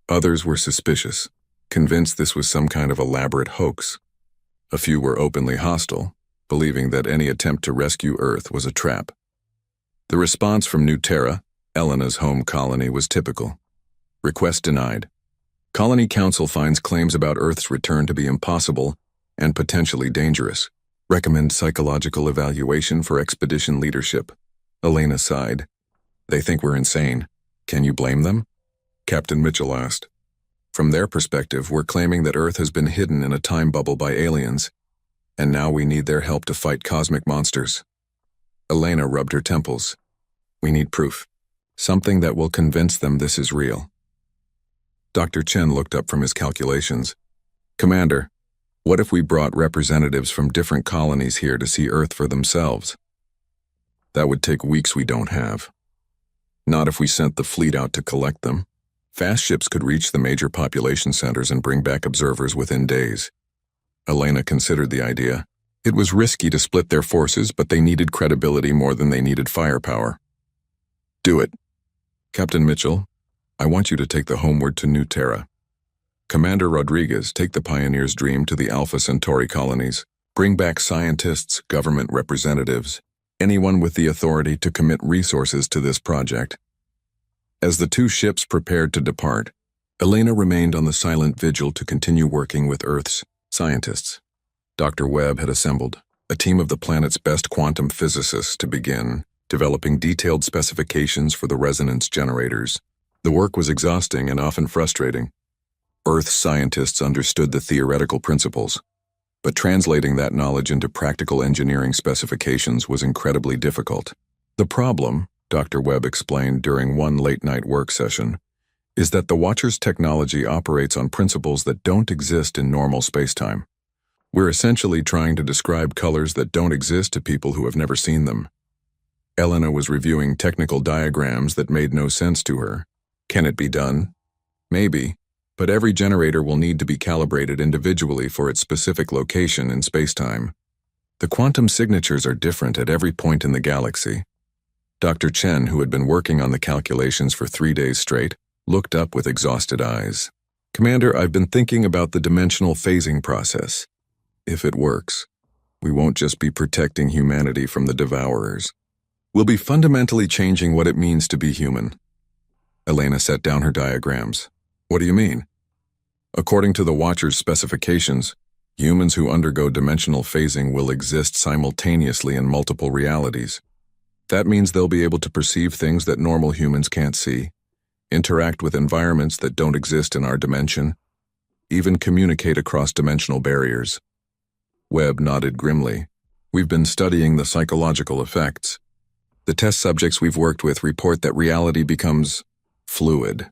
Others were suspicious, convinced this was some kind of elaborate hoax. A few were openly hostile, believing that any attempt to rescue Earth was a trap. The response from New Terra, Elena's home colony, was typical. Request denied. Colony Council finds claims about Earth's return to be impossible and potentially dangerous. Recommend psychological evaluation for expedition leadership. Elena sighed. They think we're insane. Can you blame them? Captain Mitchell asked. From their perspective, we're claiming that Earth has been hidden in a time bubble by aliens, and now we need their help to fight cosmic monsters. Elena rubbed her temples. We need proof. Something that will convince them this is real. Dr. Chen looked up from his calculations. Commander, what if we brought representatives from different colonies here to see Earth for themselves? That would take weeks we don't have. Not if we sent the fleet out to collect them. Fast ships could reach the major population centers and bring back observers within days. Elena considered the idea. It was risky to split their forces, but they needed credibility more than they needed firepower. Do it. Captain Mitchell, I want you to take the Homeward to New Terra. Commander Rodriguez, take the Pioneer's Dream to the Alpha Centauri colonies. Bring back scientists, government representatives, anyone with the authority to commit resources to this project. As the two ships prepared to depart, Elena remained on the silent vigil to continue working with Earth's scientists. Dr. Webb had assembled a team of the planet's best quantum physicists to begin developing detailed specifications for the resonance generators. The work was exhausting and often frustrating. Earth's scientists understood the theoretical principles, but translating that knowledge into practical engineering specifications was incredibly difficult. The problem, Dr. Webb explained during one late-night work session, is that the Watcher's technology operates on principles that don't exist in normal spacetime. We're essentially trying to describe colors that don't exist to people who have never seen them. Elena was reviewing technical diagrams that made no sense to her. Can it be done? Maybe, but every generator will need to be calibrated individually for its specific location in spacetime. The quantum signatures are different at every point in the galaxy. Dr. Chen, who had been working on the calculations for 3 days straight, looked up with exhausted eyes. Commander, I've been thinking about the dimensional phasing process. If it works, we won't just be protecting humanity from the devourers. We'll be fundamentally changing what it means to be human. Elena set down her diagrams. What do you mean? According to the Watcher's specifications, humans who undergo dimensional phasing will exist simultaneously in multiple realities. That means they'll be able to perceive things that normal humans can't see, interact with environments that don't exist in our dimension, even communicate across dimensional barriers. Webb nodded grimly. We've been studying the psychological effects. The test subjects we've worked with report that reality becomes fluid.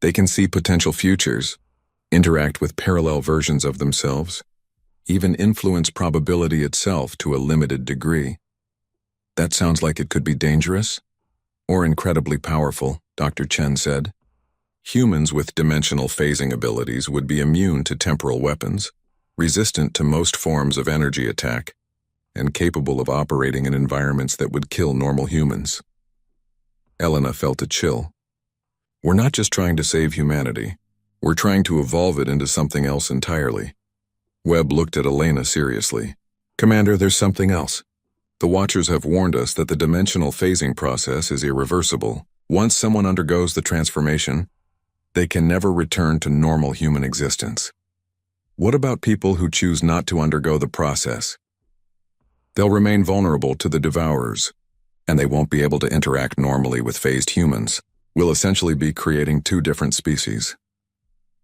They can see potential futures, interact with parallel versions of themselves, even influence probability itself to a limited degree. That sounds like it could be dangerous or incredibly powerful, Dr. Chen said. Humans with dimensional phasing abilities would be immune to temporal weapons, resistant to most forms of energy attack, and capable of operating in environments that would kill normal humans. Elena felt a chill. We're not just trying to save humanity. We're trying to evolve it into something else entirely. Webb looked at Elena seriously. Commander, there's something else. The Watchers have warned us that the dimensional phasing process is irreversible. Once someone undergoes the transformation, they can never return to normal human existence. What about people who choose not to undergo the process? They'll remain vulnerable to the devourers, and they won't be able to interact normally with phased humans. We'll essentially be creating two different species.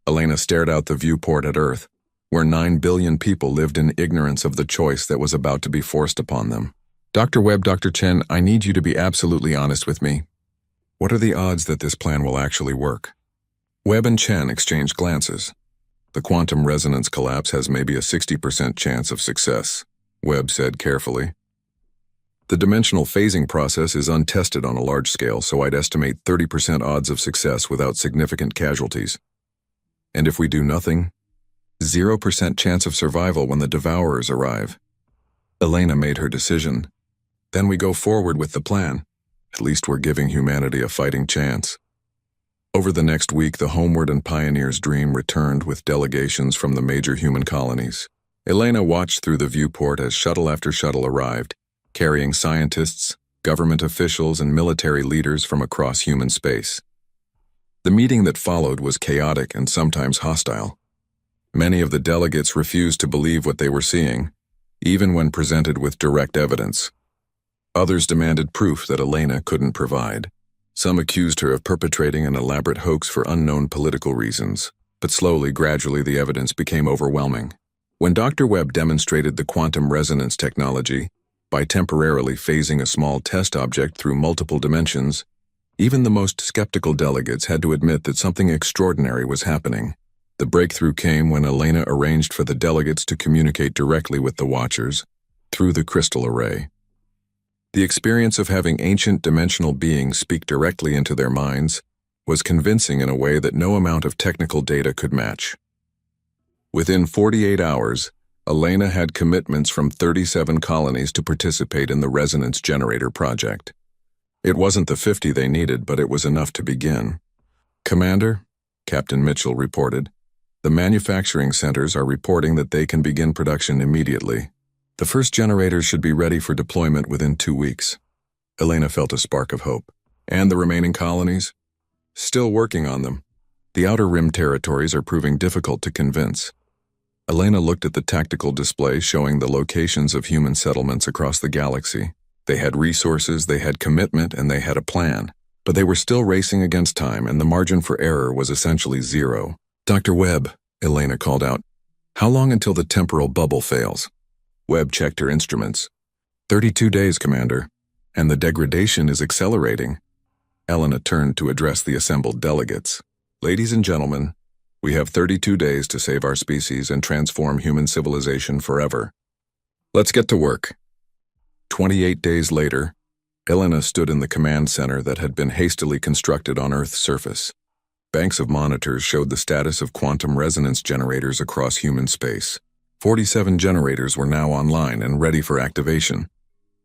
Elena stared out the viewport at Earth, where 9 billion people lived in ignorance of the choice that was about to be forced upon them. Dr. Webb, Dr. Chen, I need you to be absolutely honest with me. What are the odds that this plan will actually work? Webb and Chen exchanged glances. The quantum resonance collapse has maybe a 60% chance of success, Webb said carefully. The dimensional phasing process is untested on a large scale, so I'd estimate 30% odds of success without significant casualties. And if we do nothing, 0% chance of survival when the devourers arrive. Elena made her decision. Then we go forward with the plan. At least we're giving humanity a fighting chance. Over the next week, the Homeward and Pioneer's Dream returned with delegations from the major human colonies. Elena watched through the viewport as shuttle after shuttle arrived, carrying scientists, government officials, and military leaders from across human space. The meeting that followed was chaotic and sometimes hostile. Many of the delegates refused to believe what they were seeing, even when presented with direct evidence. Others demanded proof that Elena couldn't provide. Some accused her of perpetrating an elaborate hoax for unknown political reasons, but slowly, gradually, the evidence became overwhelming. When Dr. Webb demonstrated the quantum resonance technology, by temporarily phasing a small test object through multiple dimensions, even the most skeptical delegates had to admit that something extraordinary was happening. The breakthrough came when Elena arranged for the delegates to communicate directly with the Watchers through the crystal array. The experience of having ancient dimensional beings speak directly into their minds was convincing in a way that no amount of technical data could match. Within 48 hours, Elena had commitments from 37 colonies to participate in the Resonance Generator project. It wasn't the 50 they needed, but it was enough to begin. Commander, Captain Mitchell reported, the manufacturing centers are reporting that they can begin production immediately. The first generators should be ready for deployment within 2 weeks. Elena felt a spark of hope. And the remaining colonies? Still working on them. The Outer Rim territories are proving difficult to convince. Elena looked at the tactical display showing the locations of human settlements across the galaxy. They had resources, they had commitment, and they had a plan. But they were still racing against time, and the margin for error was essentially zero. Dr. Webb, Elena called out, how long until the temporal bubble fails? Webb checked her instruments. 32 days, Commander. And the degradation is accelerating. Elena turned to address the assembled delegates. Ladies and gentlemen, we have 32 days to save our species and transform human civilization forever. Let's get to work. 28 days later, Elena stood in the command center that had been hastily constructed on Earth's surface. Banks of monitors showed the status of quantum resonance generators across human space. 47 generators were now online and ready for activation.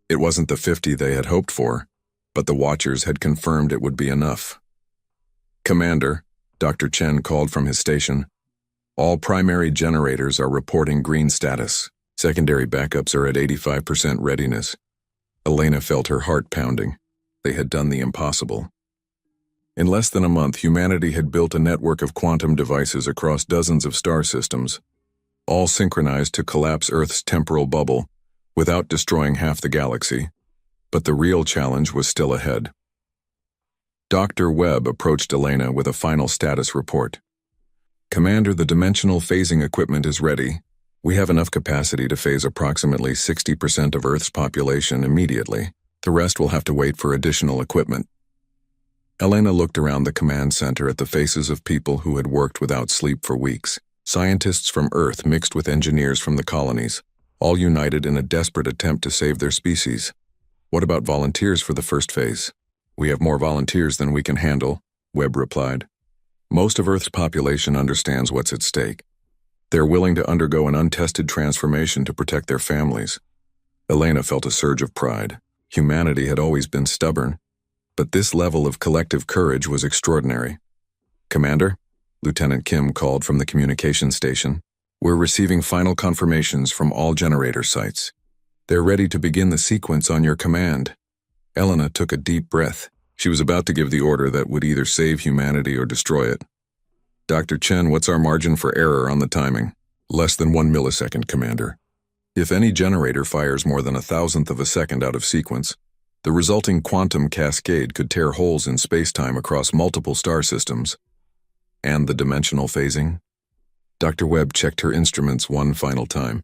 It wasn't the 50 they had hoped for, but the Watchers had confirmed it would be enough. Commander, Dr. Chen called from his station. All primary generators are reporting green status. Secondary backups are at 85% readiness. Elena felt her heart pounding. They had done the impossible. In less than a month, humanity had built a network of quantum devices across dozens of star systems, all synchronized to collapse Earth's temporal bubble without destroying half the galaxy. But the real challenge was still ahead. Dr. Webb approached Elena with a final status report. Commander, the dimensional phasing equipment is ready. We have enough capacity to phase approximately 60% of Earth's population immediately. The rest will have to wait for additional equipment. Elena looked around the command center at the faces of people who had worked without sleep for weeks. Scientists from Earth mixed with engineers from the colonies, all united in a desperate attempt to save their species. What about volunteers for the first phase? We have more volunteers than we can handle, Webb replied. Most of Earth's population understands what's at stake. They're willing to undergo an untested transformation to protect their families. Elena felt a surge of pride. Humanity had always been stubborn, but this level of collective courage was extraordinary. Commander, Lieutenant Kim called from the communication station. We're receiving final confirmations from all generator sites. They're ready to begin the sequence on your command. Elena took a deep breath. She was about to give the order that would either save humanity or destroy it. Dr. Chen, what's our margin for error on the timing? Less than 1 millisecond, Commander. If any generator fires more than 1,000th of a second out of sequence, the resulting quantum cascade could tear holes in space-time across multiple star systems. And the dimensional phasing? Dr. Webb checked her instruments one final time.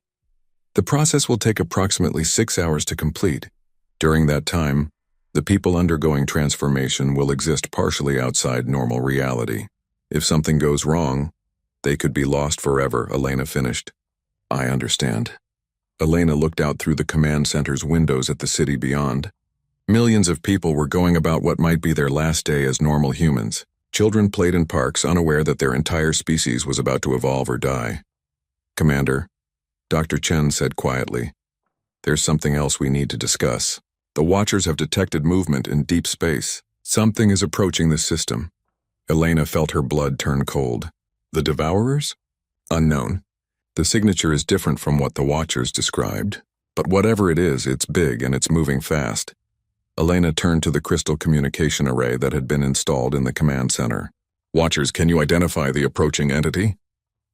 The process will take approximately 6 hours to complete. During that time, the people undergoing transformation will exist partially outside normal reality. If something goes wrong, they could be lost forever, Elena finished. I understand. Elena looked out through the command center's windows at the city beyond. Millions of people were going about what might be their last day as normal humans. Children played in parks, unaware that their entire species was about to evolve or die. Commander, Dr. Chen said quietly, there's something else we need to discuss. The Watchers have detected movement in deep space. Something is approaching the system. Elena felt her blood turn cold. The Devourers? Unknown. The signature is different from what the Watchers described, but whatever it is, it's big and it's moving fast. Elena turned to the crystal communication array that had been installed in the command center. Watchers, can you identify the approaching entity?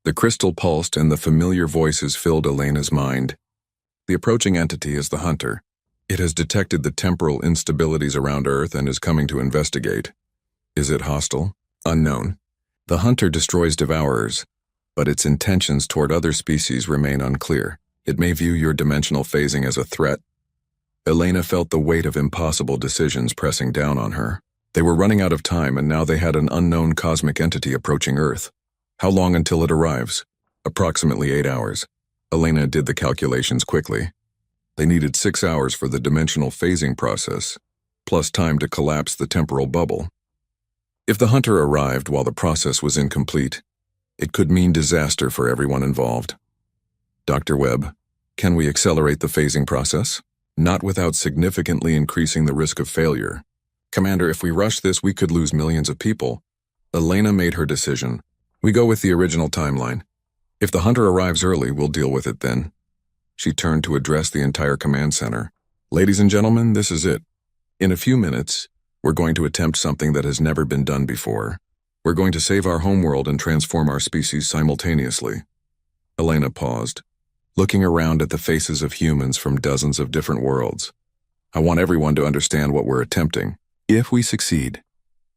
The crystal pulsed and the familiar voices filled Elena's mind. The approaching entity is the Hunter. It has detected the temporal instabilities around Earth and is coming to investigate. Is it hostile? Unknown. The Hunter destroys Devourers, but its intentions toward other species remain unclear. It may view your dimensional phasing as a threat. Elena felt the weight of impossible decisions pressing down on her. They were running out of time, and now they had an unknown cosmic entity approaching Earth. How long until it arrives? Approximately 8 hours. Elena did the calculations quickly. They needed 6 hours for the dimensional phasing process, plus time to collapse the temporal bubble. If the Hunter arrived while the process was incomplete, it could mean disaster for everyone involved. Dr. Webb, can we accelerate the phasing process? Not without significantly increasing the risk of failure. Commander, if we rush this, we could lose millions of people. Elena made her decision. We go with the original timeline. If the Hunter arrives early, we'll deal with it then. She turned to address the entire command center. Ladies and gentlemen, this is it. In a few minutes, we're going to attempt something that has never been done before. We're going to save our homeworld and transform our species simultaneously. Elena paused, looking around at the faces of humans from dozens of different worlds. I want everyone to understand what we're attempting. If we succeed,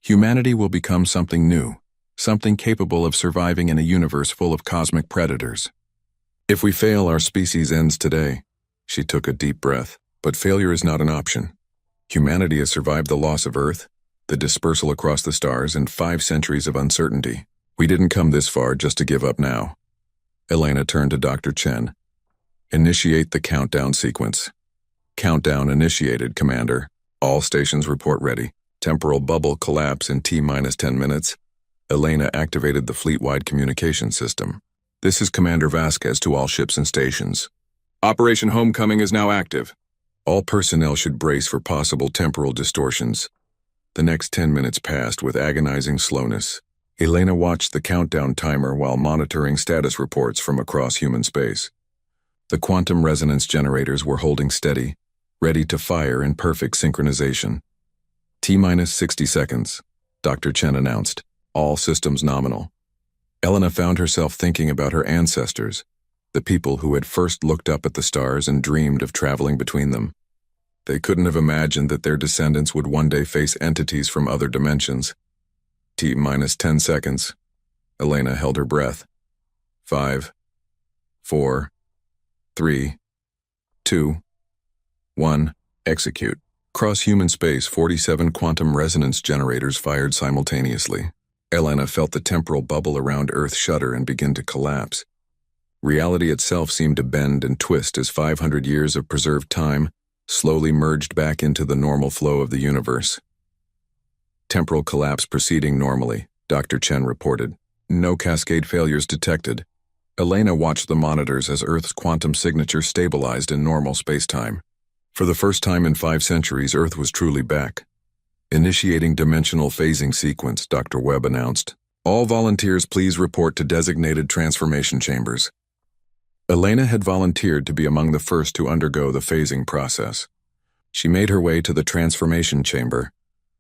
humanity will become something new, something capable of surviving in a universe full of cosmic predators. If we fail, our species ends today. She took a deep breath, but failure is not an option. Humanity has survived the loss of Earth, the dispersal across the stars, and 5 centuries of uncertainty. We didn't come this far just to give up now. Elena turned to Dr. Chen. Initiate the countdown sequence. Countdown initiated, Commander. All stations report ready. Temporal bubble collapse in T-minus 10 minutes. Elena activated the fleet-wide communication system. This is Commander Vasquez to all ships and stations. Operation Homecoming is now active. All personnel should brace for possible temporal distortions. The next 10 minutes passed with agonizing slowness. Elena watched the countdown timer while monitoring status reports from across human space. The quantum resonance generators were holding steady, ready to fire in perfect synchronization. T-minus 60 seconds, Dr. Chen announced, all systems nominal. Elena found herself thinking about her ancestors, the people who had first looked up at the stars and dreamed of traveling between them. They couldn't have imagined that their descendants would one day face entities from other dimensions. T-minus 10 seconds. Elena held her breath. 5, 4, 3, 2, 1, execute. Across human space, 47 quantum resonance generators fired simultaneously. Elena felt the temporal bubble around Earth shudder and begin to collapse. Reality itself seemed to bend and twist as 500 years of preserved time slowly merged back into the normal flow of the universe. Temporal collapse proceeding normally, Dr. Chen reported. No cascade failures detected. Elena watched the monitors as Earth's quantum signature stabilized in normal spacetime. For the first time in 5 centuries, Earth was truly back. Initiating dimensional phasing sequence, Dr. Webb announced. All volunteers please report to designated transformation chambers. Elena had volunteered to be among the first to undergo the phasing process. She made her way to the transformation chamber,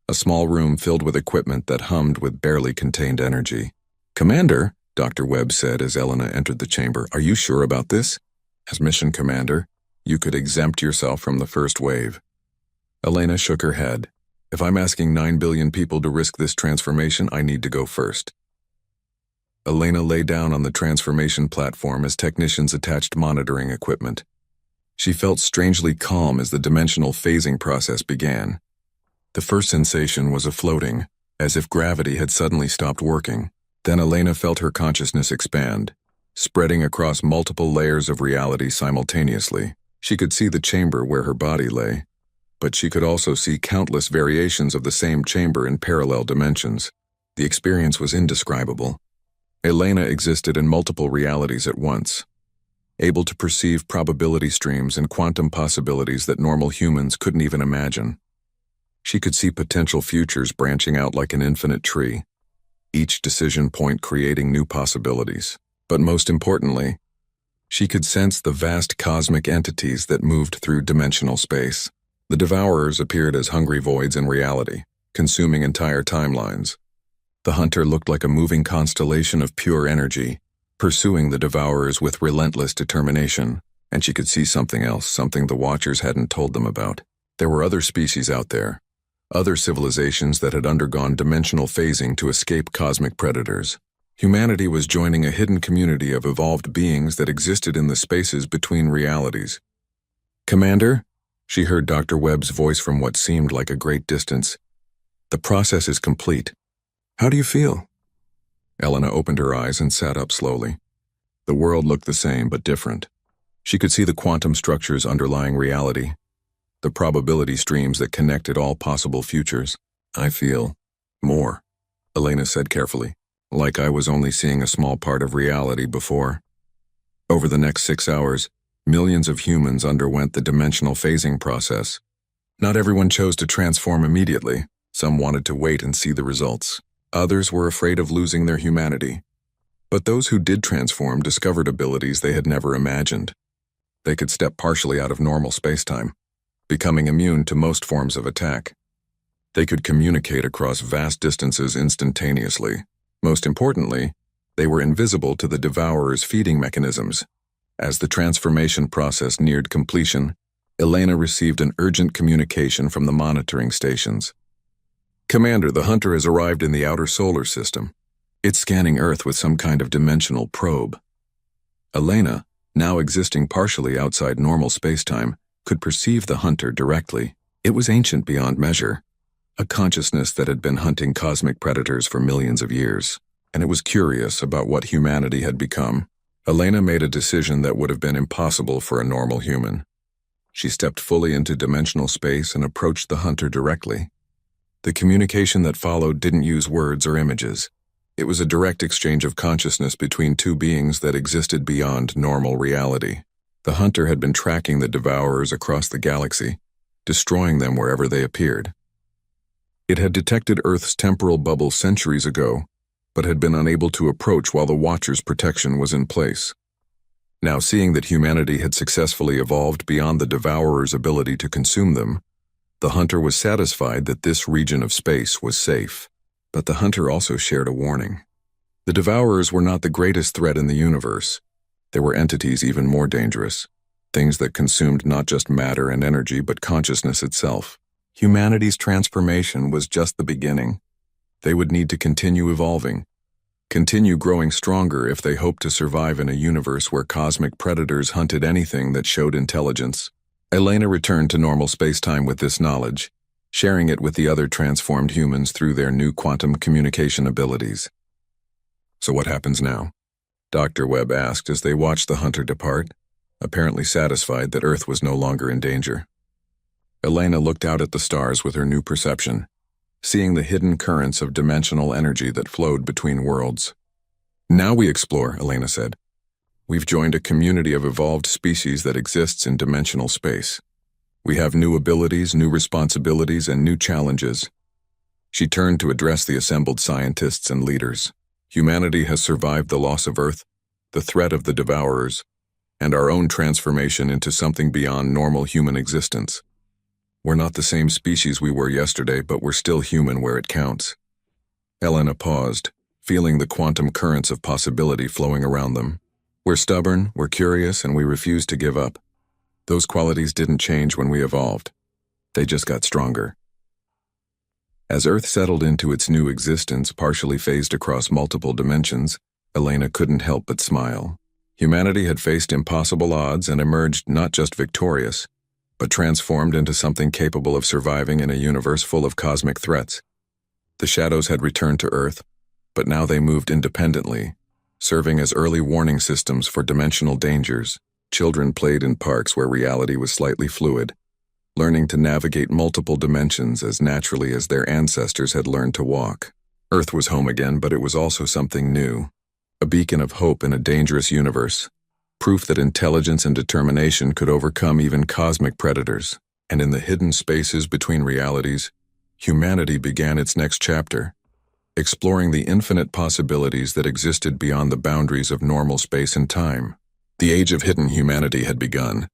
a small room filled with equipment that hummed with barely contained energy. Commander, Dr. Webb said as Elena entered the chamber, are you sure about this? As mission commander, you could exempt yourself from the first wave. Elena shook her head. If I'm asking 9 billion people to risk this transformation, I need to go first. Elena lay down on the transformation platform as technicians attached monitoring equipment. She felt strangely calm as the dimensional phasing process began. The first sensation was of floating, as if gravity had suddenly stopped working. Then Elena felt her consciousness expand, spreading across multiple layers of reality simultaneously. She could see the chamber where her body lay, but she could also see countless variations of the same chamber in parallel dimensions. The experience was indescribable. Elena existed in multiple realities at once, able to perceive probability streams and quantum possibilities that normal humans couldn't even imagine. She could see potential futures branching out like an infinite tree, each decision point creating new possibilities. But most importantly, she could sense the vast cosmic entities that moved through dimensional space. The Devourers appeared as hungry voids in reality, consuming entire timelines. The Hunter looked like a moving constellation of pure energy, pursuing the Devourers with relentless determination. And she could see something else, something the Watchers hadn't told them about. There were other species out there, other civilizations that had undergone dimensional phasing to escape cosmic predators. Humanity was joining a hidden community of evolved beings that existed in the spaces between realities. Commander? She heard Dr. Webb's voice from what seemed like a great distance. The process is complete. How do you feel? Elena opened her eyes and sat up slowly. The world looked the same but different. She could see the quantum structures underlying reality, the probability streams that connected all possible futures. I feel more, Elena said carefully, like I was only seeing a small part of reality before. Over the next 6 hours, millions of humans underwent the dimensional phasing process. Not everyone chose to transform immediately. Some wanted to wait and see the results. Others were afraid of losing their humanity. But those who did transform discovered abilities they had never imagined. They could step partially out of normal spacetime, becoming immune to most forms of attack. They could communicate across vast distances instantaneously. Most importantly, they were invisible to the Devourer's feeding mechanisms. As the transformation process neared completion, Elena received an urgent communication from the monitoring stations. Commander, the Hunter has arrived in the outer solar system. It's scanning Earth with some kind of dimensional probe. Elena, now existing partially outside normal spacetime, could perceive the Hunter directly. It was ancient beyond measure, a consciousness that had been hunting cosmic predators for millions of years, and it was curious about what humanity had become. Elena made a decision that would have been impossible for a normal human. She stepped fully into dimensional space and approached the hunter directly. The communication that followed didn't use words or images. It was a direct exchange of consciousness between two beings that existed beyond normal reality. The hunter had been tracking the devourers across the galaxy, destroying them wherever they appeared. It had detected Earth's temporal bubble centuries ago, but had been unable to approach while the Watcher's protection was in place. Now, seeing that humanity had successfully evolved beyond the devourer's ability to consume them, the hunter was satisfied that this region of space was safe. But the hunter also shared a warning. The devourers were not the greatest threat in the universe. There were entities even more dangerous, things that consumed not just matter and energy but consciousness itself. Humanity's transformation was just the beginning. They would need to continue evolving, continue growing stronger if they hoped to survive in a universe where cosmic predators hunted anything that showed intelligence. Elena returned to normal space-time with this knowledge, sharing it with the other transformed humans through their new quantum communication abilities. So what happens now? Dr. Webb asked as they watched the hunter depart, apparently satisfied that Earth was no longer in danger. Elena looked out at the stars with her new perception, seeing the hidden currents of dimensional energy that flowed between worlds. Now we explore, Elena said. We've joined a community of evolved species that exists in dimensional space. We have new abilities, new responsibilities, and new challenges. She turned to address the assembled scientists and leaders. Humanity has survived the loss of Earth, the threat of the devourers, and our own transformation into something beyond normal human existence. We're not the same species we were yesterday, but we're still human where it counts. Elena paused, feeling the quantum currents of possibility flowing around them. We're stubborn, we're curious, and we refuse to give up. Those qualities didn't change when we evolved. They just got stronger. As Earth settled into its new existence, partially phased across multiple dimensions, Elena couldn't help but smile. Humanity had faced impossible odds and emerged not just victorious, but transformed into something capable of surviving in a universe full of cosmic threats. The shadows had returned to Earth, but now they moved independently, serving as early warning systems for dimensional dangers. Children played in parks where reality was slightly fluid, learning to navigate multiple dimensions as naturally as their ancestors had learned to walk. Earth was home again, but it was also something new, a beacon of hope in a dangerous universe, proof that intelligence and determination could overcome even cosmic predators. And in the hidden spaces between realities, humanity began its next chapter, exploring the infinite possibilities that existed beyond the boundaries of normal space and time. The age of hidden humanity had begun,